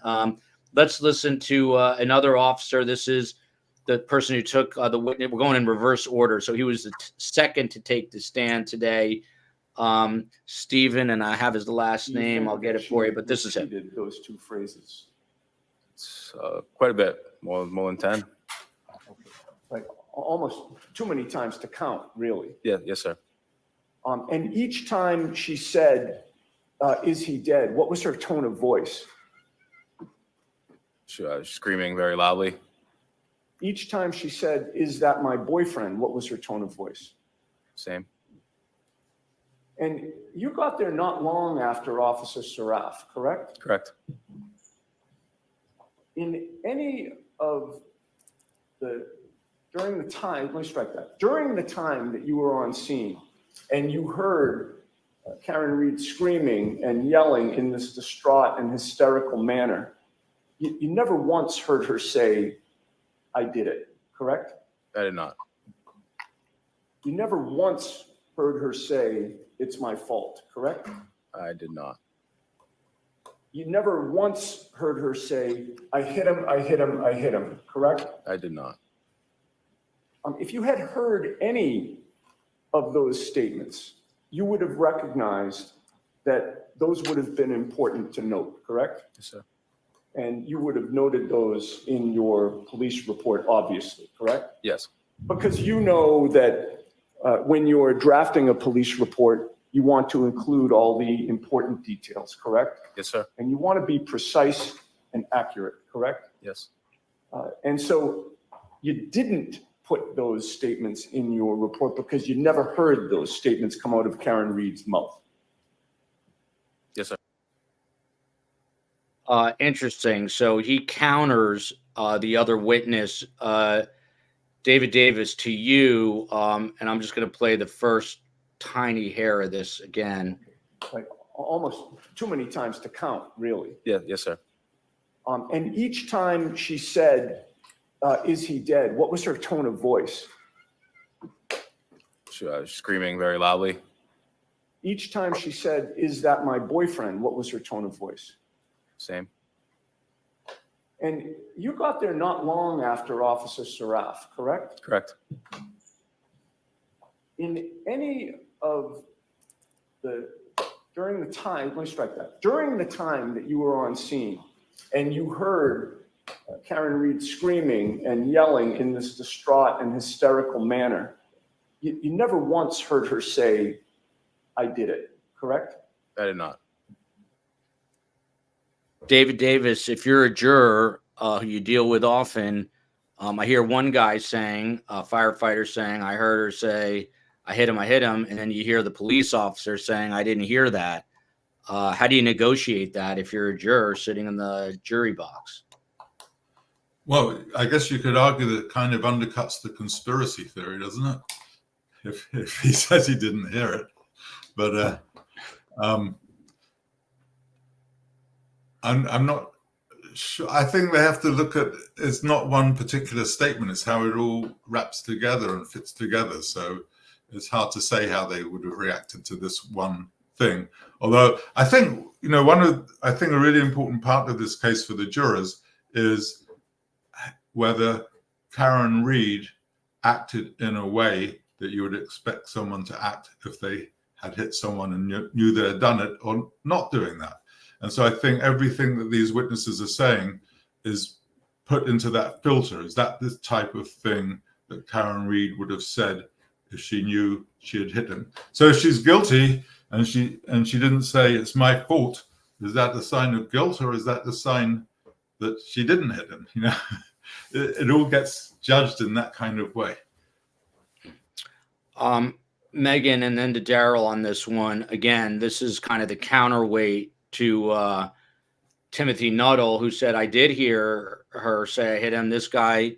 Let's listen to another officer. This is the person who took the witness. We're going in reverse order. So he was the second to take the stand today. Stephen, and I have his last name. I'll get it for you, but this is him. Those 2 phrases. It's quite a bit, more than 10. Okay. Like almost too many times to count, really. Yeah, yes, sir. And each time she said, "Is he dead?" what was her tone of voice? She was screaming very loudly. Each time she said, "Is that my boyfriend?" what was her tone of voice? Same. And you got there not long after Officer Saraf, correct? Correct. In any of during the time that you were on scene and you heard Karen Reed screaming and yelling in this distraught and hysterical manner, you never once heard her say, "I did it," correct? I did not. You never once heard her say, "It's my fault," correct? I did not. You never once heard her say, "I hit him, I hit him, I hit him," correct? I did not. If you had heard any of those statements, you would have recognized that those would have been important to note, correct? Yes, sir. And you would have noted those in your police report, obviously, correct? Yes. Because you know that when you're drafting a police report, you want to include all the important details, correct? Yes, sir. And you want to be precise and accurate, correct? Yes. And so you didn't put those statements in your report because you never heard those statements come out of Karen Reed's mouth. Yes, sir. Interesting. So he counters the other witness, David Davis, to you, and I'm just going to play the first tiny hair of this again. Like almost too many times to count, really. Yeah, yes, sir. And each time she said, is he dead? What was her tone of voice? She was screaming very loudly. Each time she said, is that my boyfriend? What was her tone of voice? Same. And you got there not long after Officer Saraf, correct? Correct. In any of during the time, let me strike that. During the time that you were on scene and you heard Karen Reed screaming and yelling in this distraught and hysterical manner, you never once heard her say, I did it, correct? I did not. David Davis, if you're a juror who you deal with often, I hear one guy saying, a firefighter saying, I heard her say, I hit him, and then you hear the police officer saying, I didn't hear that. How do you negotiate that if you're a juror sitting in the jury box? Well, I guess you could argue that it kind of undercuts the conspiracy theory, doesn't it? If he says he didn't hear it. But I'm not sure. I think they have to look at, it's not one particular statement, it's how it all wraps together and fits together. So it's hard to say how they would have reacted to this one thing. Although I think, I think a really important part of this case for the jurors is whether Karen Reed acted in a way that you would expect someone to act if they had hit someone and knew they had done it, or not doing that. And so I think everything that these witnesses are saying is put into that filter. Is that this type of thing that Karen Reed would have said if she knew she had hit him? So if she's guilty and she didn't say it's my fault, is that a sign of guilt, or is that the sign that she didn't hit him? It all gets judged in that kind of way. Megan, and then to Daryl on this one. Again, this is kind of the counterweight to Timothy Nuttall, who said, I did hear her say I hit him. This guy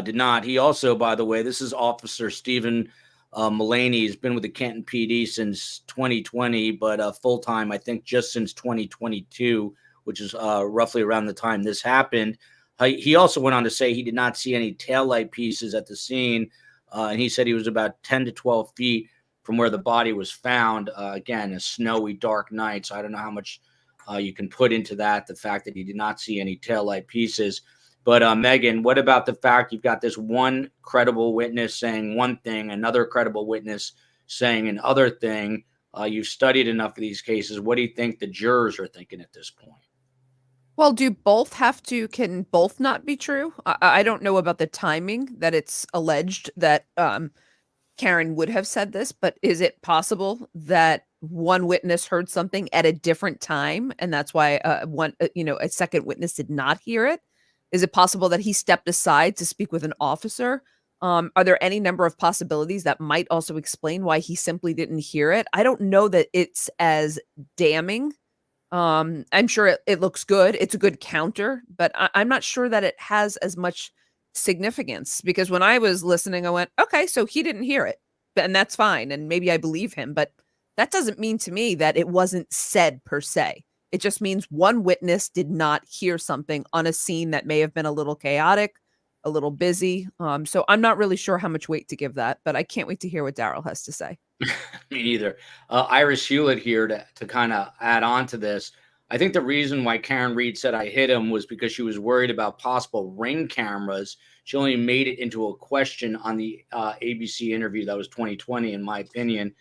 did not. He also, by the way, this is Officer Stephen Mullaney. He's been with the Canton PD since 2020, but full-time, I think, just since 2022, which is roughly around the time this happened. He also went on to say he did not see any taillight pieces at the scene, and he said he was about 10 to 12 feet from where the body was found. Again, a snowy, dark night, so I don't know how much you can put into that, the fact that he did not see any taillight pieces. But Megan, what about the fact you've got this one credible witness saying one thing, another credible witness saying another thing? You've studied enough of these cases. What do you think the jurors are thinking at this point? Well, can both not be true? I don't know about the timing that it's alleged that Karen would have said this, but is it possible that one witness heard something at a different time, and that's why a second witness did not hear it? Is it possible that he stepped aside to speak with an officer? Are there any number of possibilities that might also explain why he simply didn't hear it? I don't know that it's as damning. I'm sure it looks good. It's a good counter, but I'm not sure that it has as much significance, because when I was listening, I went, okay, so he didn't hear it, and that's fine. And maybe I believe him, but that doesn't mean to me that it wasn't said per se. It just means one witness did not hear something on a scene that may have been a little chaotic, a little busy. So I'm not really sure how much weight to give that, but I can't wait to hear what Daryl has to say. Me either. Iris Hewlett here to kind of add on to this. I think the reason why Karen Reed said I hit him was because she was worried about possible ring cameras. She only made it into a question on the ABC interview that was 2020, in my opinion.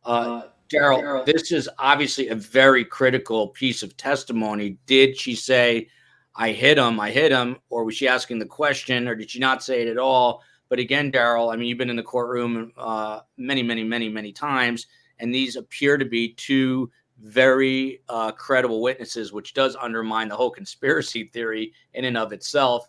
Daryl, this is obviously a very critical piece of testimony. Did she say, I hit him, or was she asking the question, or did she not say it at all? But again, Daryl, I mean, you've been in the courtroom many times, and these appear to be two very credible witnesses, which does undermine the whole conspiracy theory in and of itself,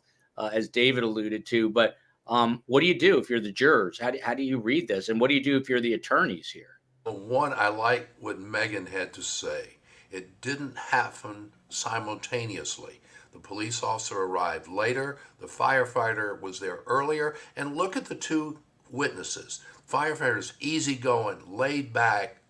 as David alluded to. But what do you do if you're the jurors? How do you read this? And what do you do if you're the attorneys here? One, I like what Megan had to say. It didn't happen simultaneously. The police officer arrived later. The firefighter was there earlier. And look at the two witnesses. Firefighter's easygoing, laid back.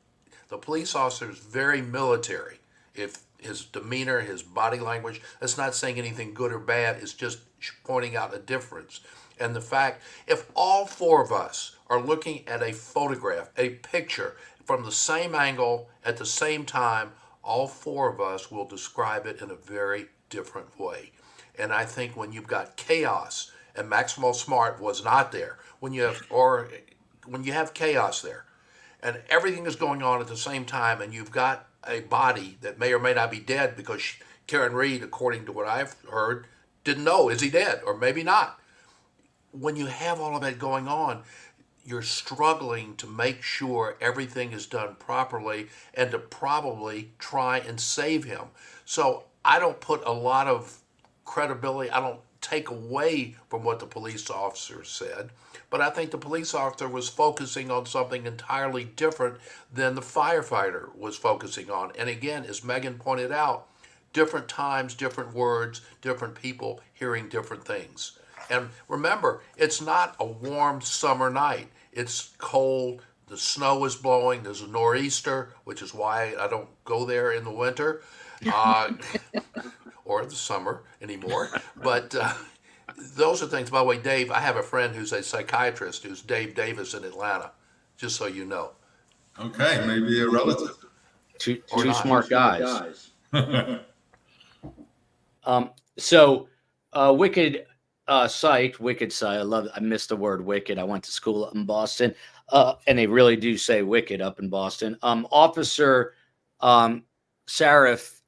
The police officer is very military. If his demeanor, his body language, that's not saying anything good or bad, it's just pointing out a difference. And the fact, if all four of us are looking at a photograph, a picture, from the same angle at the same time, all four of us will describe it in a very different way. And I think when you've got chaos, and Maximal Smart was not there, when you have chaos there, and everything is going on at the same time, and you've got a body that may or may not be dead because Karen Reed, according to what I've heard, didn't know, is he dead or maybe not? When you have all of that going on, you're struggling to make sure everything is done properly and to probably try and save him. So I don't put a lot of credibility, I don't take away from what the police officer said, but I think the police officer was focusing on something entirely different than the firefighter was focusing on. And again, as Megan pointed out, different times, different words, different people hearing different things. And remember, it's not a warm summer night. It's cold, the snow is blowing, there's a nor'easter, which is why I don't go there in the winter or the summer anymore. But those are things. By the way, Dave, I have a friend who's a psychiatrist who's Dave Davis in Atlanta, just so you know. Okay, maybe a relative. Two not. smart guys. Wicked site, I missed the word wicked. I went to school up in Boston, and they really do say wicked up in Boston. Officer Saraf,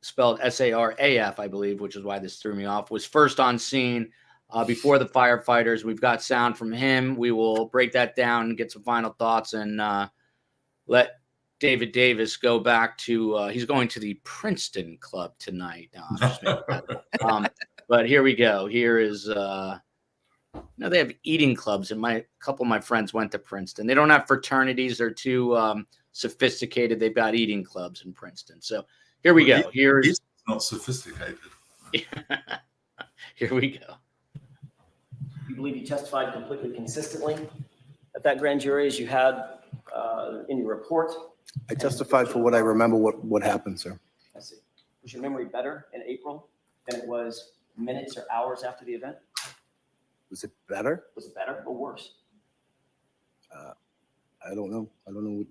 spelled Saraf, I believe, which is why this threw me off, was first on scene before the firefighters. We've got sound from him. We will break that down and get some final thoughts and let David Davis go back to, he's going to the Princeton Club tonight. No, I'm just making that. But here we go. Here is, they have eating clubs, and a couple of my friends went to Princeton. They don't have fraternities. They're too sophisticated. They've got eating clubs in Princeton. So here we go. He's not sophisticated. Here we go. You believe you testified completely consistently at that grand jury as you had in your report? I testified for what I remember what happened, sir. I see. Was your memory better in April than it was minutes or hours after the event? Was it better? Was it better or worse? I don't know. I don't know.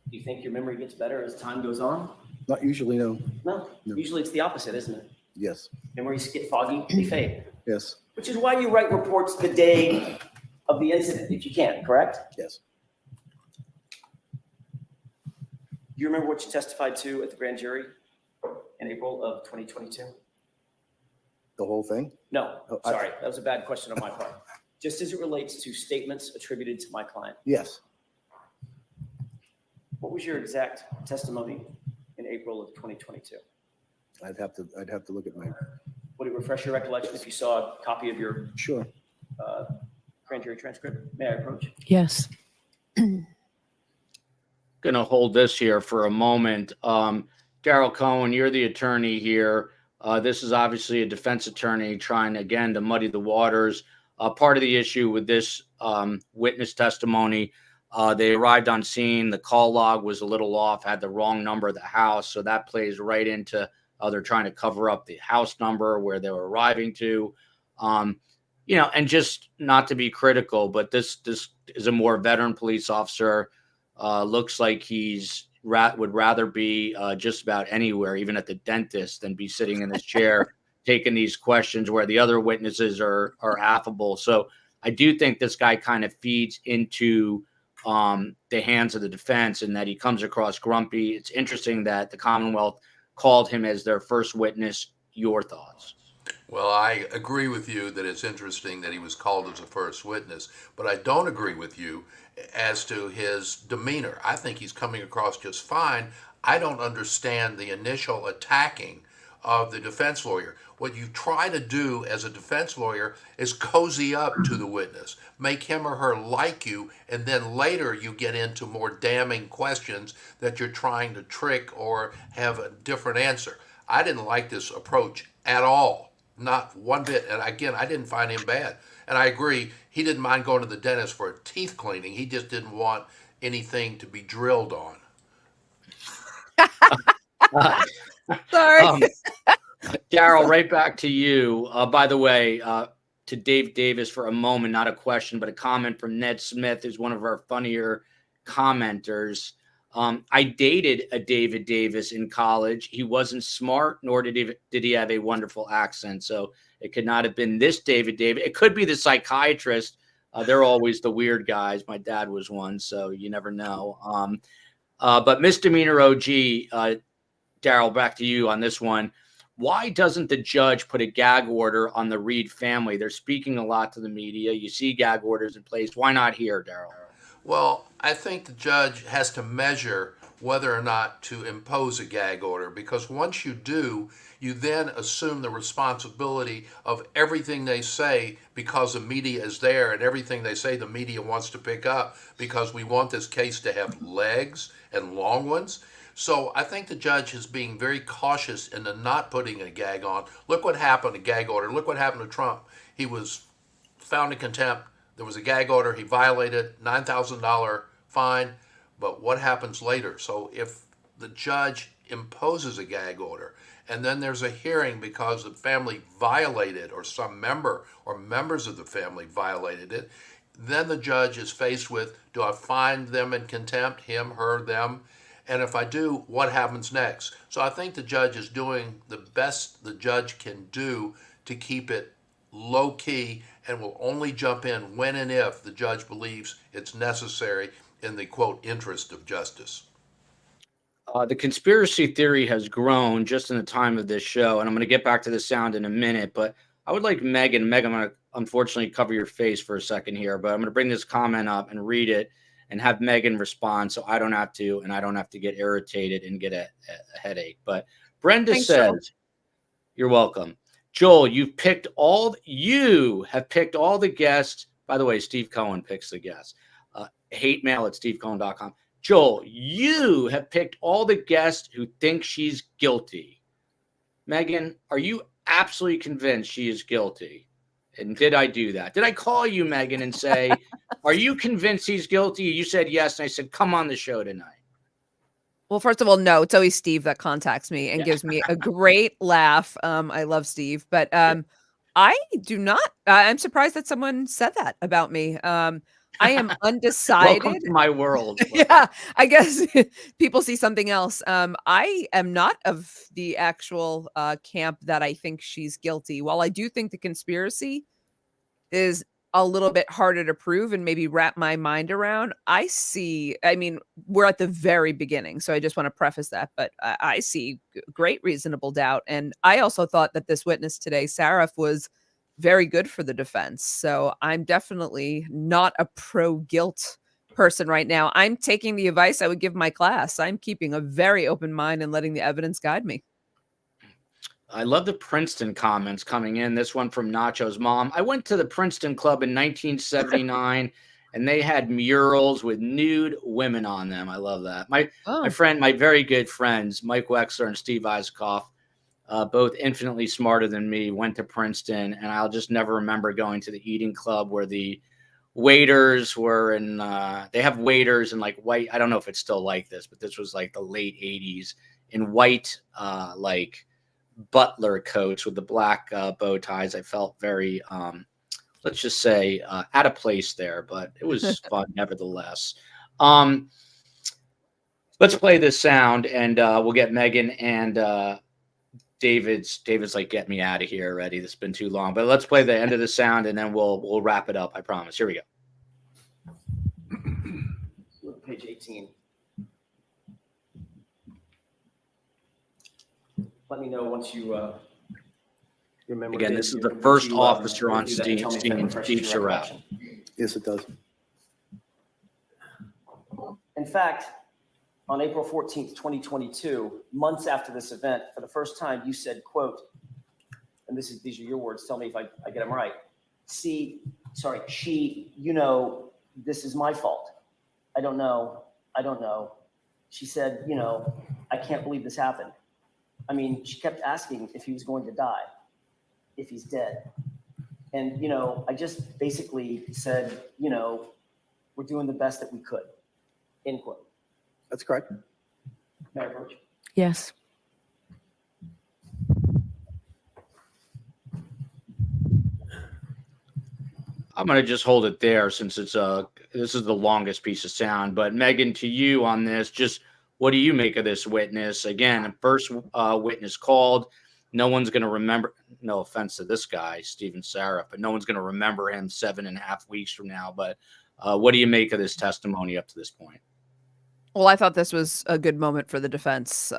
Do you think your memory gets better as time goes on? Not usually, no. No. Usually it's the opposite, isn't it? Yes. Memories get foggy, they fade. Yes. Which is why you write reports the day of the incident, if you can, correct? Yes. Do you remember what you testified to at the grand jury in April of 2022? The whole thing? No, Oh, sorry. That was a bad question on my part. Just as it relates to statements attributed to my client. Yes. What was your exact testimony in April of 2022? I'd have to look at my. Would it refresh your recollection if you saw a copy of your Sure. grand jury transcript? May I approach? Yes. Going to hold this here for a moment. Daryl Cohen, you're the attorney here. This is obviously a defense attorney trying, again, to muddy the waters. Part of the issue with this witness testimony, they arrived on scene. The call log was a little off, had the wrong number of the house. So that plays right into they're trying to cover up the house number where they were arriving to. And just not to be critical, but this is a more veteran police officer. Looks like would rather be just about anywhere, even at the dentist, than be sitting in his chair taking these questions where the other witnesses are affable. So I do think this guy kind of feeds into the hands of the defense and that he comes across grumpy. It's interesting that the Commonwealth called him as their first witness. Your thoughts? Well, I agree with you that it's interesting that he was called as a first witness, but I don't agree with you as to his demeanor. I think he's coming across just fine. I don't understand the initial attacking of the defense lawyer. What you try to do as a defense lawyer is cozy up to the witness, make him or her like you, and then later you get into more damning questions that you're trying to trick or have a different answer. I didn't like this approach at all, not one bit. And again, I didn't find him bad. And I agree, he didn't mind going to the dentist for a teeth cleaning. He just didn't want anything to be drilled on. Sorry. Daryl, right back to you. By the way, to Dave Davis for a moment, not a question, but a comment from Ned Smith, who's one of our funnier commenters. I dated a David Davis in college. He wasn't smart, nor did he have a wonderful accent. So it could not have been this David Davis. It could be the psychiatrist. They're always the weird guys. My dad was one, so you never know. But misdemeanor OG, Daryl, back to you on this one. Why doesn't the judge put a gag order on the Reed family? They're speaking a lot to the media. You see gag orders in place. Why not here, Daryl? Well, I think the judge has to measure whether or not to impose a gag order, because once you do, you then assume the responsibility of everything they say, because the media is there, and everything they say the media wants to pick up, because we want this case to have legs and long ones. So I think the judge is being very cautious in the not putting a gag on. Look what happened, a gag order. Look what happened to Trump. He was found in contempt. There was a gag order. He violated, $9,000 fine. But what happens later? So if the judge imposes a gag order and then there's a hearing because the family violated, or some member or members of the family violated it, then the judge is faced with, do I find them in contempt, him, her, them? And if I do, what happens next? So I think the judge is doing the best the judge can do to keep it low key, and will only jump in when and if the judge believes it's necessary in the, quote, interest of justice. The conspiracy theory has grown just in the time of this show, and I'm going to get back to the sound in a minute, but I would like Megan, I'm going to unfortunately cover your face for a second here, but I'm going to bring this comment up and read it and have Megan respond so I don't have to, and I don't have to get irritated and get a headache. But Brenda Thanks, says, Joel. You're welcome. Joel, you have picked all the guests. By the way, Steve Cohen picks the guests. Hate mail at stevecohen.com. Joel, you have picked all the guests who think she's guilty. Megan, are you absolutely convinced she is guilty? And did I do that? Did I call you, Megan, and say, are you convinced he's guilty? You said yes. And I said, come on the show tonight. Well, first of all, no, it's always Steve that contacts me and gives me a great laugh. I love Steve, but I do not. I'm surprised that someone said that about me. I am undecided. Welcome to my world. Yeah, I guess people see something else. I am not of the actual camp that I think she's guilty. While I do think the conspiracy is a little bit harder to prove and maybe wrap my mind around, I mean, we're at the very beginning, so I just want to preface that, but I see great reasonable doubt. And I also thought that this witness today, Saraf, was very good for the defense. So I'm definitely not a pro-guilt person right now. I'm taking the advice I would give my class. I'm keeping a very open mind and letting the evidence guide me. I love the Princeton comments coming in. This one from Nacho's mom. I went to the Princeton Club in 1979, and they had murals with nude women on them. I love that. My very good friends, Mike Wexler and Steve Isakoff, both infinitely smarter than me, went to Princeton, and I'll just never remember going to the eating club where the waiters were in, they have waiters in like white, I don't know if it's still like this, but this was like the late 80s, in white, like butler coats with the black bow ties. I felt very, let's just say, out of place there, but it was fun nevertheless. Let's play this sound, and we'll get Megan and David's like, get me out of here already. This has been too long, but let's play the end of the sound, and then we'll wrap it up. I promise. Here we go. Page 18. Let me know once you remember. Again, this is the first officer on scene, Steve Saraf. Yes, it does. In fact, on April 14th, 2022, months after this event, for the first time, you said, quote, and these are your words, tell me if I get them right. She, this is my fault. I don't know. She said, I can't believe this happened. I mean, she kept asking if he was going to die, if he's dead. And, I just basically said, we're doing the best that we could. end quote. That's correct. Mayor Roach. Yes. I'm going to just hold it there since this is the longest piece of sound. But Megan, to you on this, just what do you make of this witness? Again, first witness called. No one's going to remember. No offense to this guy, Stephen Saraf, but no one's going to remember him 7.5 weeks from now. But what do you make of this testimony up to this point? Well, I thought this was a good moment for the defense.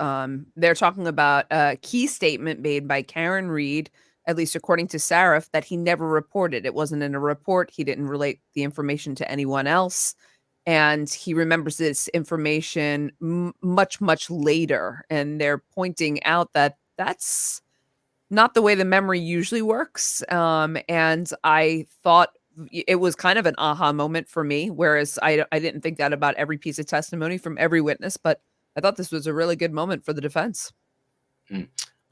They're talking about a key statement made by Karen Reed, at least according to Saraf, that he never reported. It wasn't in a report. He didn't relate the information to anyone else. And he remembers this information much, much later. And they're pointing out that that's not the way the memory usually works. And I thought it was kind of an aha moment for me, whereas I didn't think that about every piece of testimony from every witness, but I thought this was a really good moment for the defense.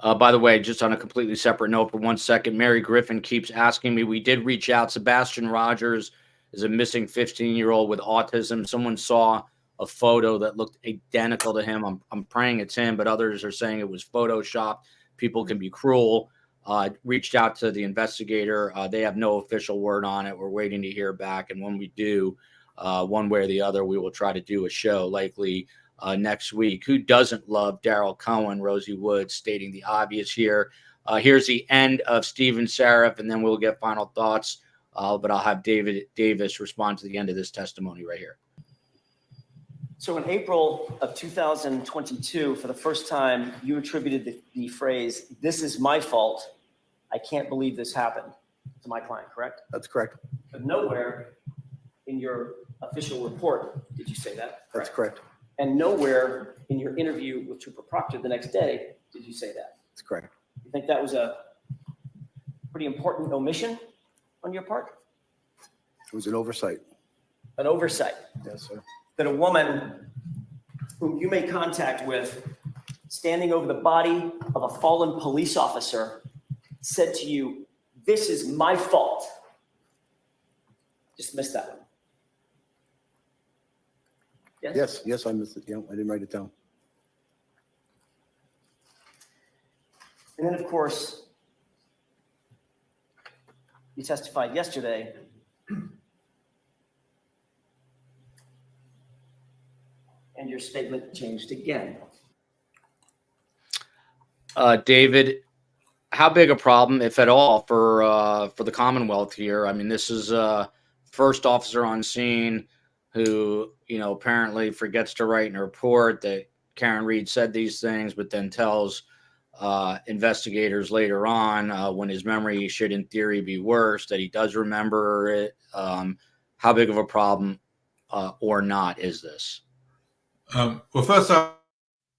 By the way, just on a completely separate note for 1 second, Mary Griffin keeps asking me, we did reach out. Sebastian Rogers is a missing 15-year-old with autism. Someone saw a photo that looked identical to him. I'm praying it's him, but others are saying it was Photoshopped. People can be cruel. Reached out to the investigator. They have no official word on it. We're waiting to hear back. And when we do, one way or the other, we will try to do a show likely next week. Who doesn't love Daryl Cohen? Rosie Woods stating the obvious here. Here's the end of Stephen Saraf, and then we'll get final thoughts. But I'll have David Davis respond to the end of this testimony right here. So in April of 2022, for the first time, you attributed the phrase, "This is my fault. I can't believe this happened," to my client, correct? That's correct. But nowhere in your official report did you say that. That's correct. And nowhere in your interview with Trooper Proctor the next day did you say that. That's correct. You think that was a pretty important omission on your part? It was an oversight. An oversight. Yes, sir. That a woman whom you made contact with, standing over the body of a fallen police officer, said to you, "This is my fault." Just missed that one. Yes? Yes, I missed it. Yeah, I didn't write it down. And then, of course, you testified yesterday and your statement changed again. David, how big a problem, if at all, for the Commonwealth here? I mean, this is first officer on scene who, apparently forgets to write in a report that Karen Reed said these things, but then tells investigators later on when his memory should, in theory, be worse, that he does remember it. How big of a problem or not is this? Well, first, I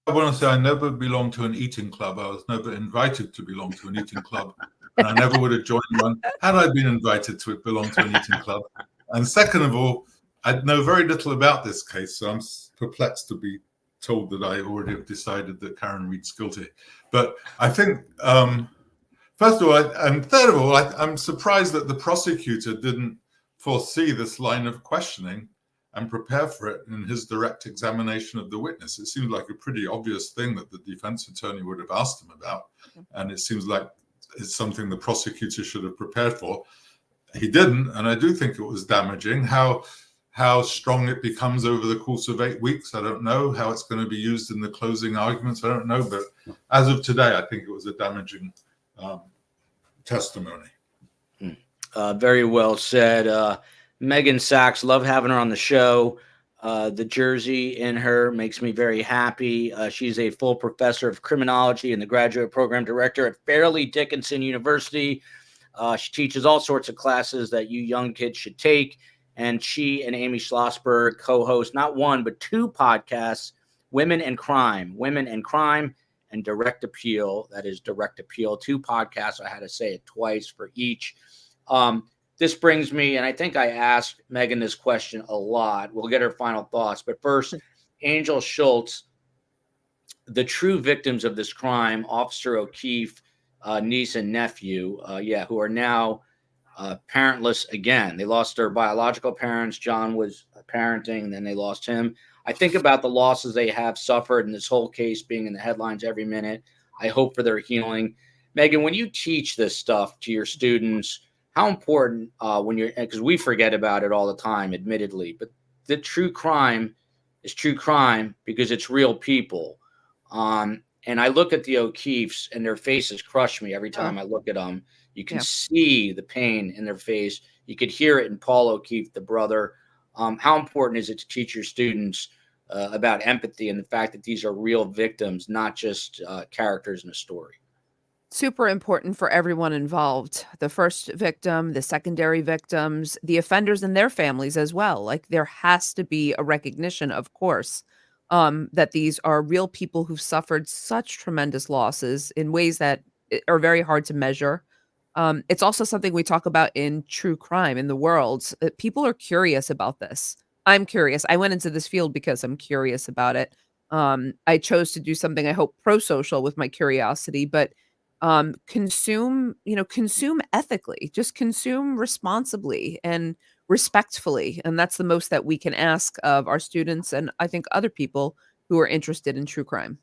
want to say I never belonged to an eating club. I was never invited to belong to an eating club, and I never would have joined one had I been invited to belong to an eating club. And second of all, I know very little about this case, so I'm perplexed to be told that I already have decided that Karen Reed's guilty. But I think, first of all, and third of all, I'm surprised that the prosecutor didn't foresee this line of questioning and prepare for it in his direct examination of the witness. It seems like a pretty obvious thing that the defense attorney would have asked him about. And it seems like it's something the prosecutor should have prepared for. He didn't, and I do think it was damaging. How strong it becomes over the course of 8 weeks, I don't know. How it's going to be used in the closing arguments, I don't know. But as of today, I think it was a damaging testimony. Very well said. Megan Sachs, love having her on the show. The Jersey in her makes me very happy. She's a full professor of criminology and the graduate program director at Fairleigh Dickinson University. She teaches all sorts of classes that you young kids should take. And she and Amy Schlossberg co-host not one, but two podcasts, Women and Crime and Direct Appeal. That is Direct Appeal. Two podcasts. I had to say it twice for each. This brings me, and I think I asked Megan this question a lot. We'll get her final thoughts. But first, Angel Schultz, the true victims of this crime, Officer O'Keefe, niece and nephew, who are now parentless again. They lost their biological parents. John was parenting, and then they lost him. I think about the losses they have suffered, and this whole case being in the headlines every minute. I hope for their healing. Megan, when you teach this stuff to your students, how important when you're, because we forget about it all the time, admittedly, but the true crime is true crime because it's real people. And I look at the O'Keefes and their faces crush me every time I look at them. You can see the pain in their face. You could hear it in Paul O'Keefe, the brother. How important is it to teach your students about empathy and the fact that these are real victims, not just characters in a story? Super important for everyone involved. The first victim, the secondary victims, the offenders and their families as well. Like there has to be a recognition, of course, that these are real people who've suffered such tremendous losses in ways that are very hard to measure. It's also something we talk about in true crime in the world. People are curious about this. I'm curious. I went into this field because I'm curious about it. I chose to do something I hope pro-social with my curiosity, but consume ethically, just consume responsibly and respectfully. And that's the most that we can ask of our students and I think other people who are interested in true crime.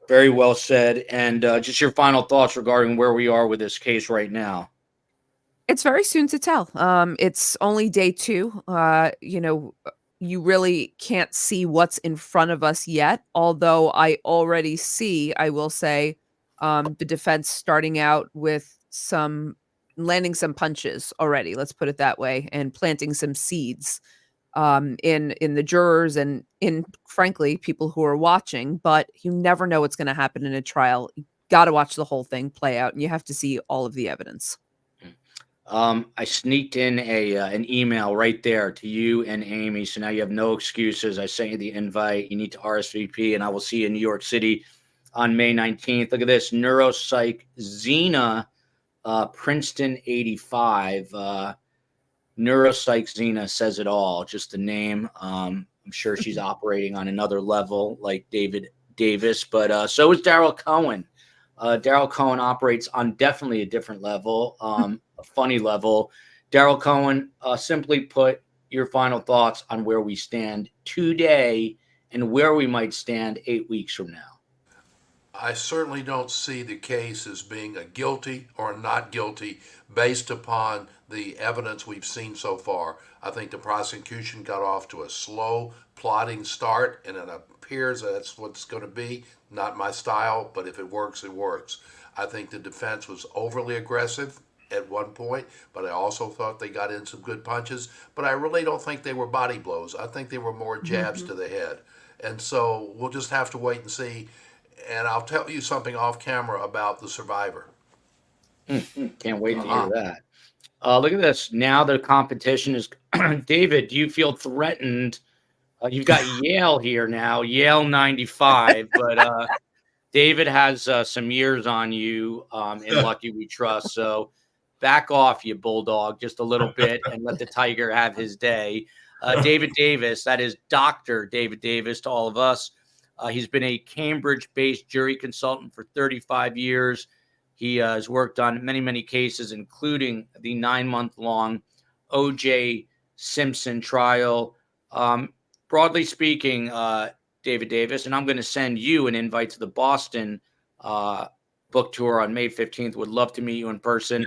Very well said. And just your final thoughts regarding where we are with this case right now. It's very soon to tell. It's only day 2. You really can't see what's in front of us yet, although I already see, I will say, the defense starting out with landing some punches already, let's put it that way, and planting some seeds in the jurors and in, frankly, people who are watching. But you never know what's going to happen in a trial. You got to watch the whole thing play out, and you have to see all of the evidence. I sneaked in an email right there to you and Amy, so now you have no excuses. I sent you the invite. You need to RSVP, and I will see you in New York City on May 19th. Look at this, neuropsych Xena, Princeton 85. Neuropsych Xena says it all, just the name. I'm sure she's operating on another level like David Davis, but so is Daryl Cohen. Daryl Cohen operates on definitely a different level, a funny level. Daryl Cohen, simply put, your final thoughts on where we stand today and where we might stand 8 weeks from now. I certainly don't see the case as being a guilty or not guilty based upon the evidence we've seen so far. I think the prosecution got off to a slow, plodding start, and it appears that's what's going to be. Not my style, but if it works, it works. I think the defense was overly aggressive at one point, but I also thought they got in some good punches. But I really don't think they were body blows. I think they were more jabs to the head. And so we'll just have to wait and see. And I'll tell you something off camera about the survivor. Can't wait to hear that. Look at this. Now the competition is David, do you feel threatened? You've got Yale here now, Yale 95, but David has some years on you in Lucky We Trust. So back off, you bulldog, just a little bit and let the tiger have his day. David Davis, that is Dr. David Davis to all of us. He's been a Cambridge-based jury consultant for 35 years. He has worked on many, many cases, including the 9-month-long OJ Simpson trial. Broadly speaking, David Davis, and I'm going to send you an invite to the Boston book tour on May 15th. Would love to meet you in person.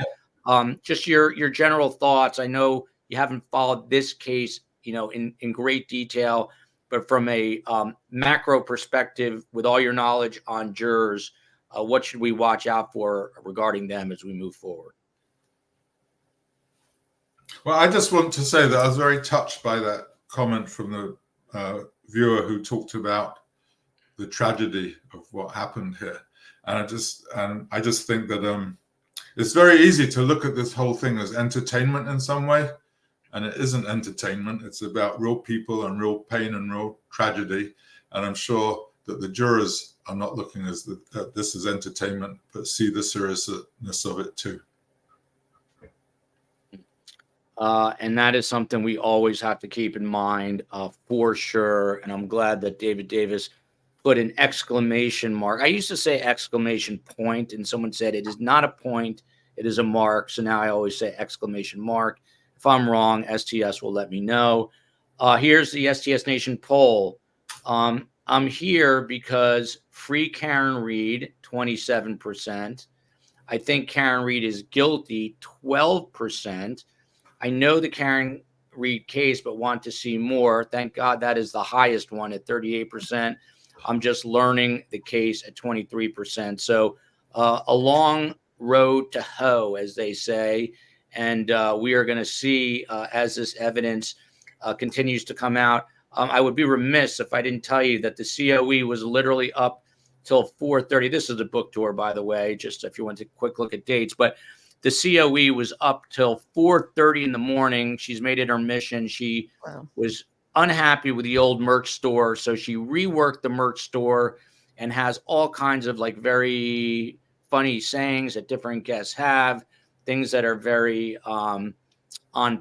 Just your general thoughts. I know you haven't followed this case, in great detail, but from a macro perspective, with all your knowledge on jurors, what should we watch out for regarding them as we move forward? Well, I just want to say that I was very touched by that comment from the viewer who talked about the tragedy of what happened here. And I just think that it's very easy to look at this whole thing as entertainment in some way. And it isn't entertainment. It's about real people and real pain and real tragedy. And I'm sure that the jurors are not looking at this as entertainment, but see the seriousness of it too. And that is something we always have to keep in mind for sure. And I'm glad that David Davis put an exclamation mark. I used to say exclamation point, and someone said it is not a point, it is a mark. So now I always say exclamation mark. If I'm wrong, STS will let me know. Here's the STS Nation poll. I'm here because free Karen Reed, 27%. I think Karen Reed is guilty, 12%. I know the Karen Reed case, but want to see more. Thank God that is the highest one at 38%. I'm just learning the case at 23%. So a long road to hoe, as they say. And we are going to see as this evidence continues to come out. I would be remiss if I didn't tell you that the COE was literally up till 4:30. This is the book tour, by the way, just if you want to quick look at dates. But the COE was up till 4:30 in the morning. She's made it her mission. She was unhappy with the old merch store, so she reworked the merch store and has all kinds of like very funny sayings that different guests have, things that are very on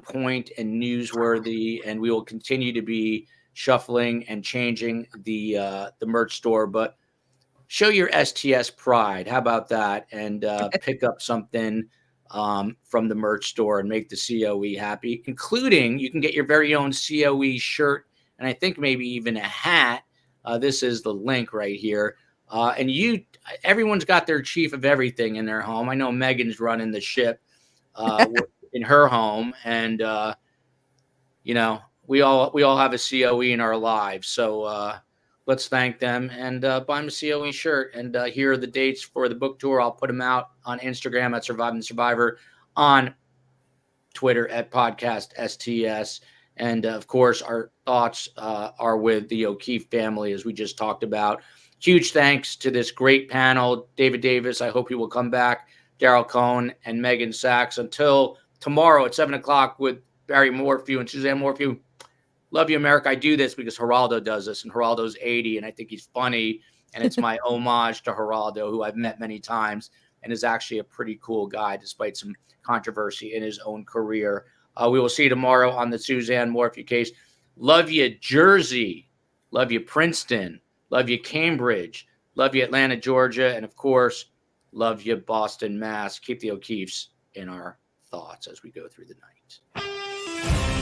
point and newsworthy. And we will continue to be shuffling and changing the merch store, but show your STS pride. How about that? And pick up something from the merch store and make the COE happy, including you can get your very own COE shirt and I think maybe even a hat. This is the link right here. And everyone's got their chief of everything in their home. I know Megan's running the ship in her home, and we all have a COE in our lives. So let's thank them and buy them a COE shirt. And here are the dates for the book tour. I'll put them out on Instagram at Surviving the Survivor, on Twitter at Podcast STS. And of course, our thoughts are with the O'Keefe family, as we just talked about. Huge thanks to this great panel. David Davis, I hope you will come back. Daryl Cohn and Megan Sachs. Until tomorrow at 7 o'clock with Barry Morphew and Suzanne Morphew. Love you, America. I do this because Geraldo does this, and Geraldo's 80, and I think he's funny, and it's my homage to Geraldo, who I've met many times and is actually a pretty cool guy despite some controversy in his own career. We will see you tomorrow on the Suzanne Morphew case. Love you, Jersey. Love you, Princeton. Love you, Cambridge. Love you, Atlanta, Georgia. And, of course, love you, Boston, Mass. Keep the O'Keefes in our thoughts as we go through the night.